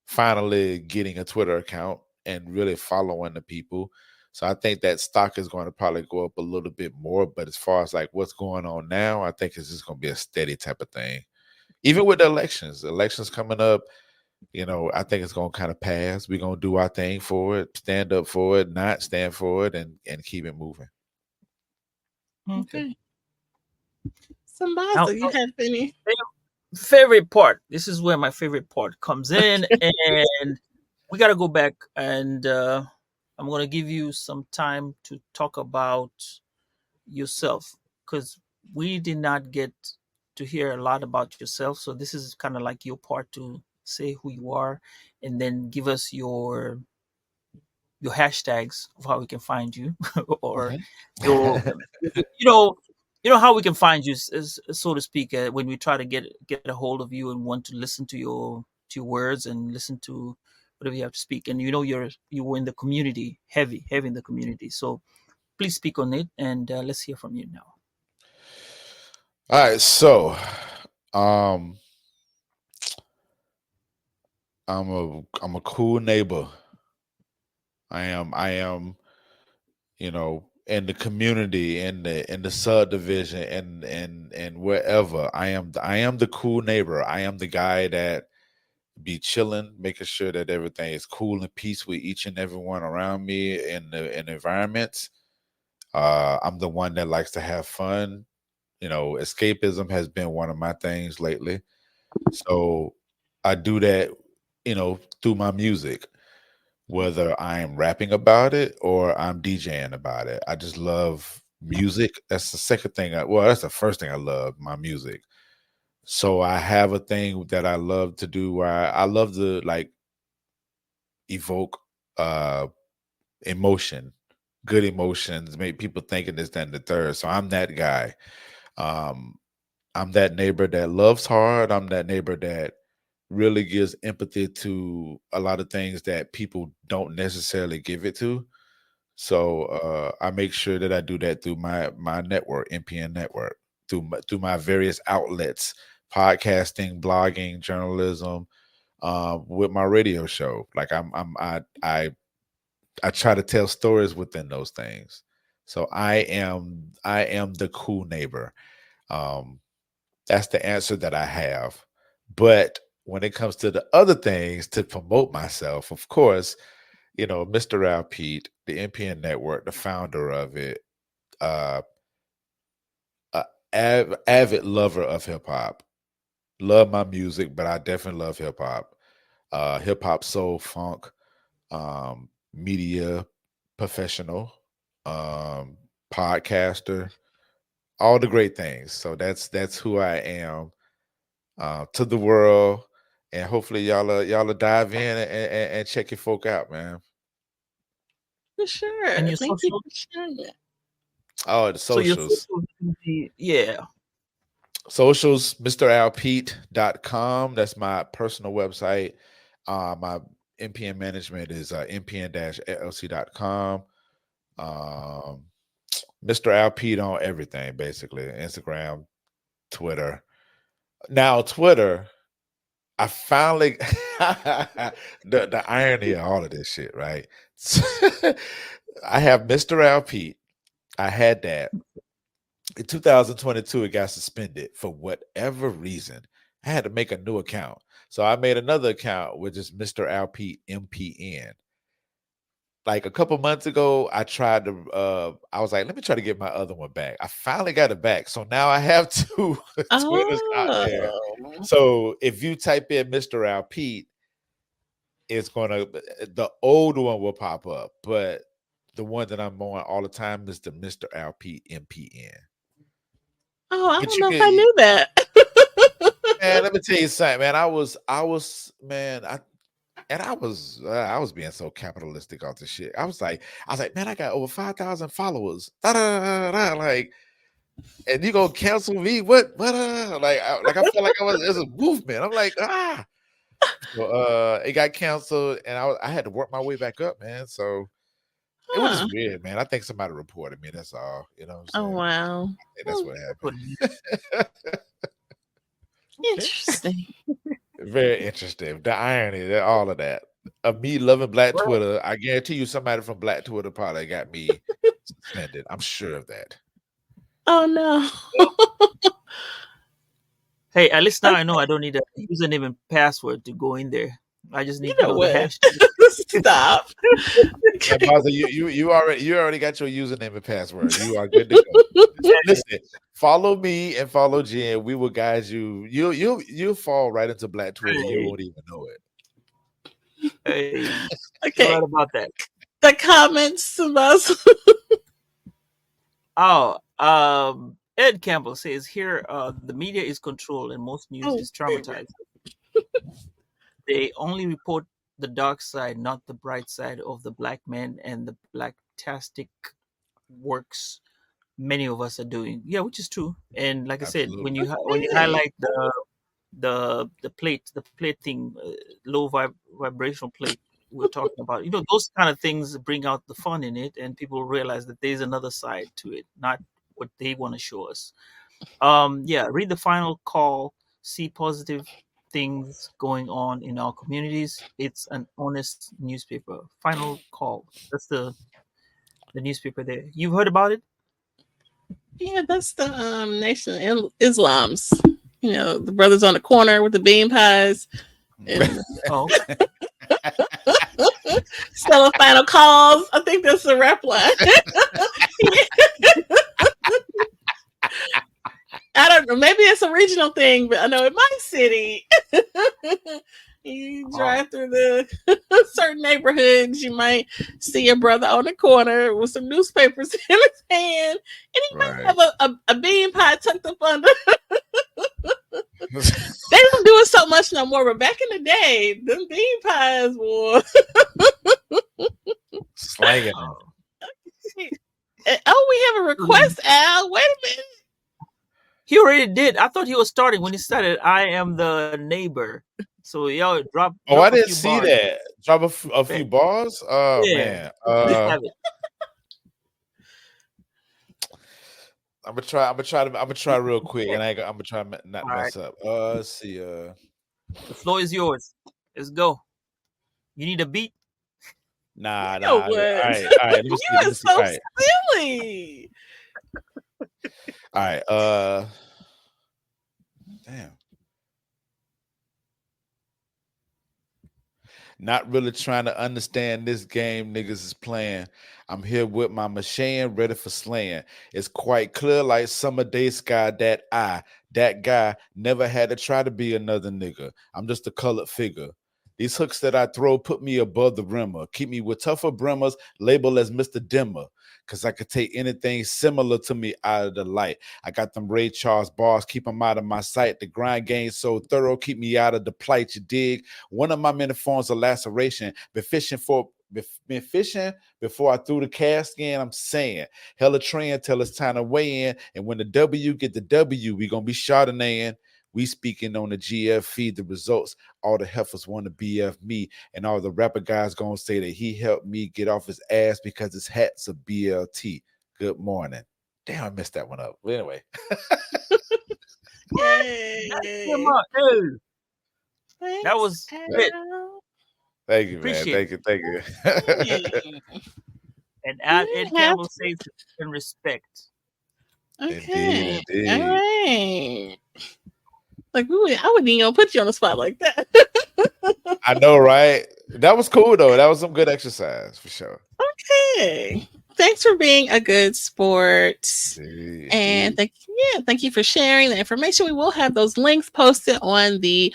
finally getting a Twitter account and really following the people. So I think that stock is going to probably go up a little bit more. But as far as like what's going on now, I think it's just going to be a steady type of thing. Even with the elections coming up, I think it's gonna kind of pass. We're gonna do our thing for it, stand up for it, not stand for it, and keep it moving. Okay. Okay. Now, Sambaza, you have any? favorite part. This is where my favorite part comes in, and we got to go back and I'm going to give you some time to talk about yourself because we did not get to hear a lot about yourself. So this is kind of like your part to say who you are and then give us your hashtags of how we can find you or Okay. your you know how we can find you so to speak when we try to get a hold of you and want to listen to your words and listen to whatever you have to speak and you were in the community heavy in the community, so please speak on it and let's hear from you now. All right, so um, I'm a cool neighbor. I am in the community, in the subdivision, and wherever. I am the cool neighbor. I am the guy that be chilling, making sure that everything is cool and peace with each and everyone around me in the environments. I'm the one that likes to have fun. Escapism has been one of my things lately. So I do that, through my music, whether I'm rapping about it or I'm DJing about it. I just love music. That's the second thing. Well, that's the first thing I love, my music. So I have a thing that I love to do where I love to like evoke uh emotion, good emotions, make people thinking this, that, and the third. So I'm that guy. Um, I'm that neighbor that loves hard. I'm that neighbor that really gives empathy to a lot of things that people don't necessarily give it to. So I make sure that I do that through my network, MPN Network, through my various outlets, podcasting, blogging, journalism, with my radio show. Like I try to tell stories within those things. So I am the cool neighbor. Um, that's the answer that I have. But when it comes to the other things to promote myself, of course, Mr. Al Pete, the NPN Network, the founder of it, uh, avid lover of hip hop. Love my music, but I definitely love hip hop. Hip hop, soul, funk, media professional, um, podcaster, all the great things. So that's who I am to the world, and hopefully y'all dive in and check your folk out, man. For sure. And your Thank you social, for sharing that. Oh, the so your socials. social can be, yeah. Socials, MrAlPete.com. That's my personal website. My MPN management is MPN-LLC.com. Um, Mr. Al Pete on everything, basically. Instagram, Twitter. Now, Twitter, I finally the irony of all of this shit, right? I have Mr. Al Pete. I had that. In 2022, it got suspended for whatever reason. I had to make a new account. So I made another account, which is Mr. LP MPN. Like a couple months ago, I tried to I was like, let me try to get my other one back. I finally got it back. So now I have two Twitters out there. Oh. So if you type in Mr. LP, it's gonna the old one will pop up, but the one that I'm on all the time is the Mr. LP MPN. Oh, I But don't you know if I can, knew that. man, let me tell you something, man. Man, I was being so capitalistic off the shit. I was like, man, I got over 5,000 followers. Da, da, da, da, like, and you gonna cancel me? What? Like I felt like there's a movement. I'm like, ah. So, it got canceled, and I had to work my way back up, man. So it was Huh. just weird, man. I think somebody reported me. That's all. You know what I'm Oh, saying? wow. And that's what That's what happened. it is. Okay. Interesting. Very interesting. The irony, all of that. Of me loving Black Well, Twitter, I guarantee you somebody from Black Twitter probably got me suspended. I'm sure of that. Oh, no. hey, at least now I know Okay. I don't need a username and password to go in there. I just You need to know know the what? hashtag. Stop. And Baza, you already got your username and password. You are good to go. Listen, follow me and follow Jen. We will guide you. You'll fall right into Black Twitter. You Hey, won't even know it. hey, you're Okay. right about that. The comments about Oh, Ed Campbell says here, the media is controlled and most news oh, is traumatized. They only report the dark side, not the bright side of the black man and the blacktastic works many of us are doing. Yeah, which is true. And like I said, when Absolutely. when you okay. highlight the plate thing, low vibrational plate we're talking about, those kind of things bring out the fun in it, and people realize that there's another side to it, not what they want to show us. Yeah, read the final call, see positive things going on in our communities. It's an honest newspaper. Final call. That's the newspaper there. You've heard about it? Yeah, that's the Nation of Islam's. The brothers on the corner with the bean pies and Oh, selling final calls. I think that's the rap line. I don't know. Maybe it's a regional thing, but I know in my city, you oh, drive through the certain neighborhoods, you might see a brother on the corner with some newspapers in his hand, and he might Right. have a bean pie tucked up under. They don't do it so much no more, but back in the day, them bean pies were. Slanging them. oh. Oh, we have a request, Al. Wait a minute. He already did. I thought he was starting when he started. I am the neighbor. So y'all Oh, I drop a didn't few see bars. that. Drop a few Okay. bars. Oh Yeah, man. let's have it. I'm gonna try real quick, and I'm gonna try not All to right, mess up. Let's see. the floor is yours. Let's go. You need a beat. Nah, You know nah. what? All right. Let me You see. Let are me see. All so right, silly. all right. Damn. Not really trying to understand this game niggas is playing. I'm here with my machine ready for slaying. It's quite clear like summer day sky that guy, never had to try to be another nigga. I'm just a colored figure. These hooks that I throw put me above the rimmer. Keep me with tougher brimmers, labeled as Mr. Dimmer. Cause I could take anything similar to me out of the light. I got them Ray Charles bars, keep them out of my sight. The grind game so thorough, keep me out of the plight, you dig? One of my many forms of laceration. Been fishing before I threw the cast in. I'm saying, hella train till it's time to weigh in. And when the W get the W, we gonna be Chardonnaying. We speaking on the GF feed the results. All the heifers want to BF me, and all the rapper guys gonna say that he helped me get off his ass because his hat's a BLT. Good morning. Damn, I messed that one up. But anyway. What? That's him Yay. up. Hey, that Thanks, was lit. Al. Thank you, man. Appreciate it. Thank you. And Ed Yeah, Campbell says and respect. Okay. Indeed, All indeed. right. Like I wouldn't even gonna put you on the spot like that. I know, right? That was cool though. That was some good exercise for sure. Okay. Thanks for being a good sport. Indeed, And indeed. thank you for sharing the information. We will have those links posted on the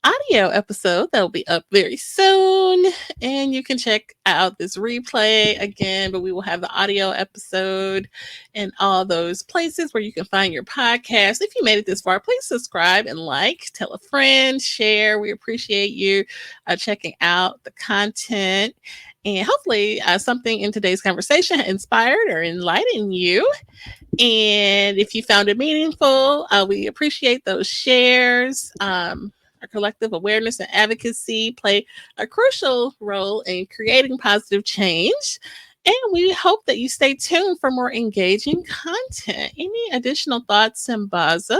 audio episode that will be up very soon, and you can check out this replay again, but we will have the audio episode in all those places where you can find your podcast. If you made it this far, please subscribe and like, tell a friend, share. We appreciate you checking out the content, and hopefully something in today's conversation inspired or enlightened you. And if you found it meaningful, we appreciate those shares. Our collective awareness and advocacy play a crucial role in creating positive change. And we hope that you stay tuned for more engaging content. Any additional thoughts, Sambaza?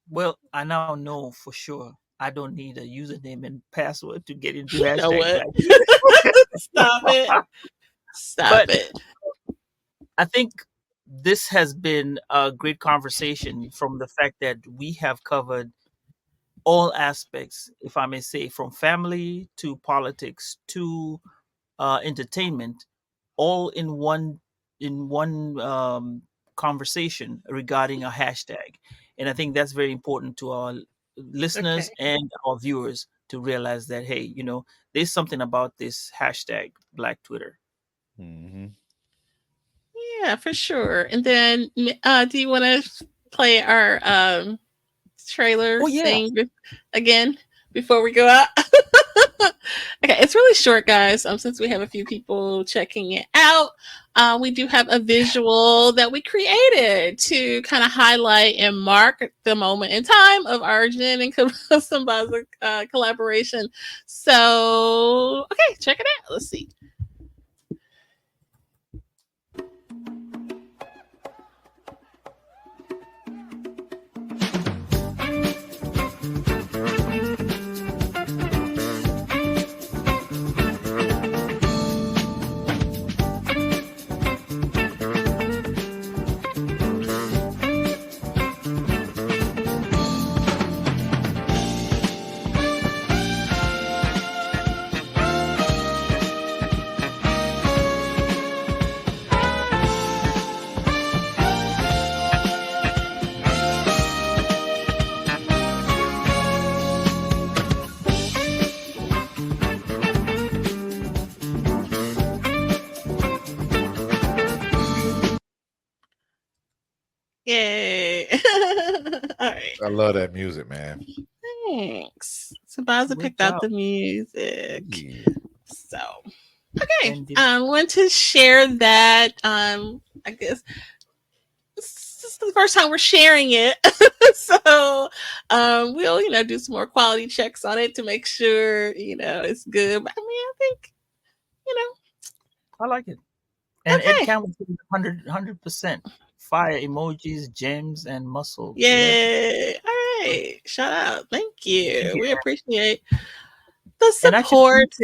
Well, I now know for sure I don't need a username and password to get into You know hashtag what? Black. Stop it. Stop But it. I think this has been a great conversation from the fact that we have covered all aspects, if I may say, from family to politics to entertainment, all in one conversation regarding a hashtag. And I think that's very important to our listeners Okay. and our viewers to realize that, hey, there's something about this hashtag Black Twitter. Mm-hmm. Yeah, for sure. And then, do you want to play our trailer Oh yeah. thing again before we go out? Okay, it's really short, guys. Since we have a few people checking it out, we do have a visual that we created to kind of highlight and mark the moment in time of Arjun and Sambaza collaboration. So, okay, check it out. Let's see. Yay. All right. I love that music, man. Thanks. Sambaza Great picked out job. the music. Yeah. So, okay. And Want to share that. I guess this is the first time we're sharing it. So, we'll, do some more quality checks on it to make sure, it's good. But I mean, I think, I like it. And okay. Ed Campbell 100% fire emojis, gems, and muscle. Yay. All right. Shout out. Thank you. Yeah. We appreciate the And actually, support.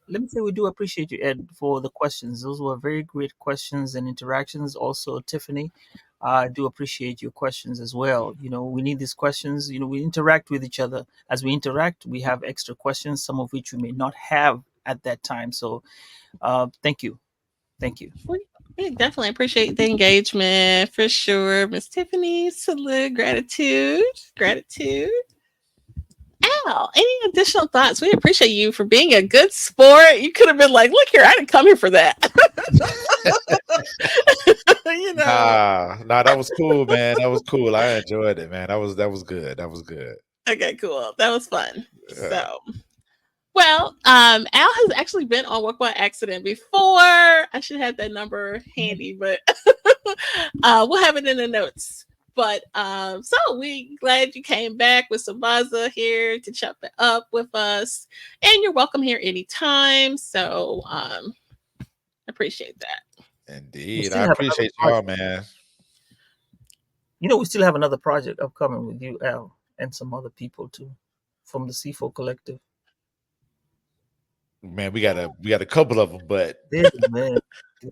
let me say we do appreciate you, Ed, for the questions. Those were very great questions and interactions. Also, Tiffany, I do appreciate your questions as well. We need these questions. We interact with each other. As we interact, we have extra questions, some of which we may not have at that time. So thank you. Thank you. We definitely appreciate the engagement for sure. Miss Tiffany, salute, gratitude. Al, any additional thoughts? We appreciate you for being a good sport. You could have been like, look here, I didn't come here for that. Nah, that was cool, man. That was cool. I enjoyed it, man. That was good. That was good. Okay, cool. That was fun. So, well, Al has actually been on Work by Accident before. I should have that number handy, but we'll have it in the notes. But so we glad you came back with Sambaza here to chop it up with us, and you're welcome here anytime. So appreciate that. Indeed, I appreciate y'all, man. We still have another project upcoming with you, Al, and some other people too, from the C4 Collective. Man, we got a couple of them, but man,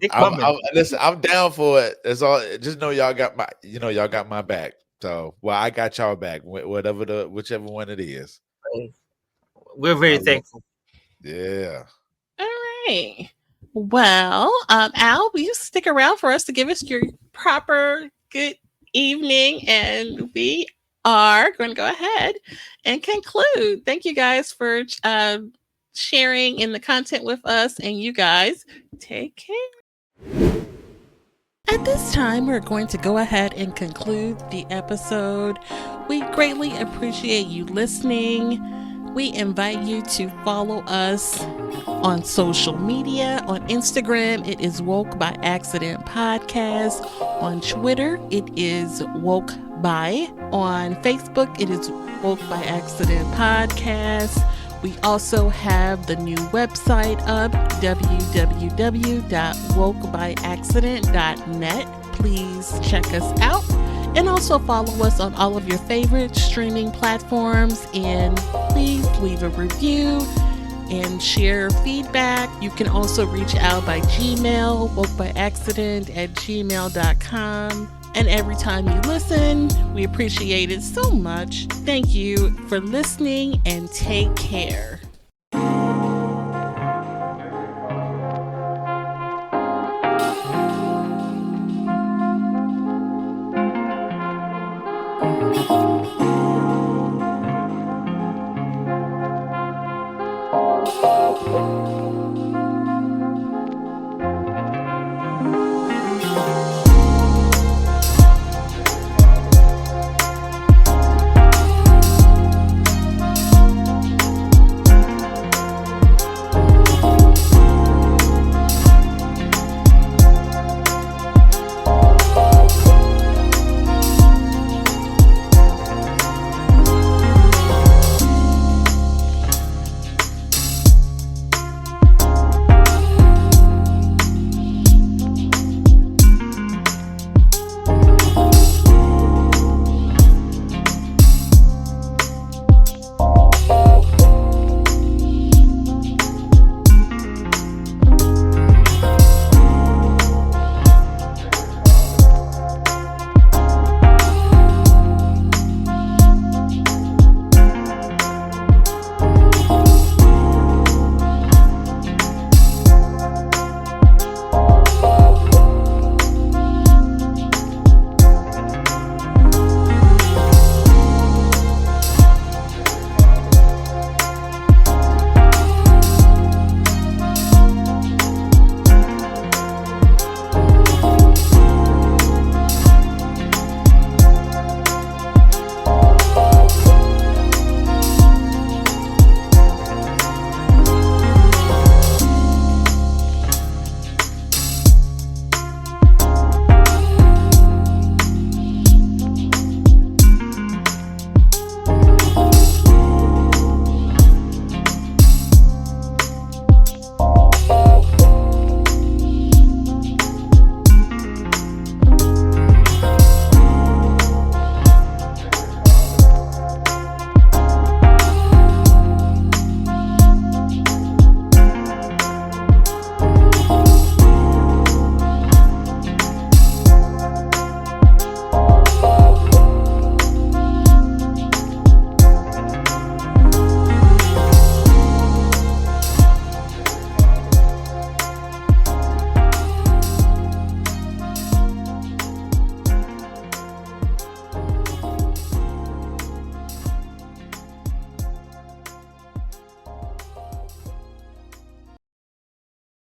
They coming. Listen, I'm down for it. That's all. Just know y'all got my back. So, well, I got y'all back. Whichever one it is. We're very thankful. Yeah. All right. Well, Al, will you stick around for us to give us your proper good evening? And we are going to go ahead and conclude. Thank you guys for sharing in the content with us, and you guys take care. At this time, we're going to go ahead and conclude the episode. We greatly appreciate you listening. We invite you to follow us on social media. On Instagram, it is Woke by Accident Podcast. On Twitter, it is Woke by. On Facebook, it is Woke by Accident Podcast. We also have the new website up, www.wokebyaccident.net. Please check us out. And also follow us on all of your favorite streaming platforms. And please leave a review and share feedback. You can also reach out by Gmail, wokebyaccident@gmail.com. And every time you listen, we appreciate it so much. Thank you for listening and take care.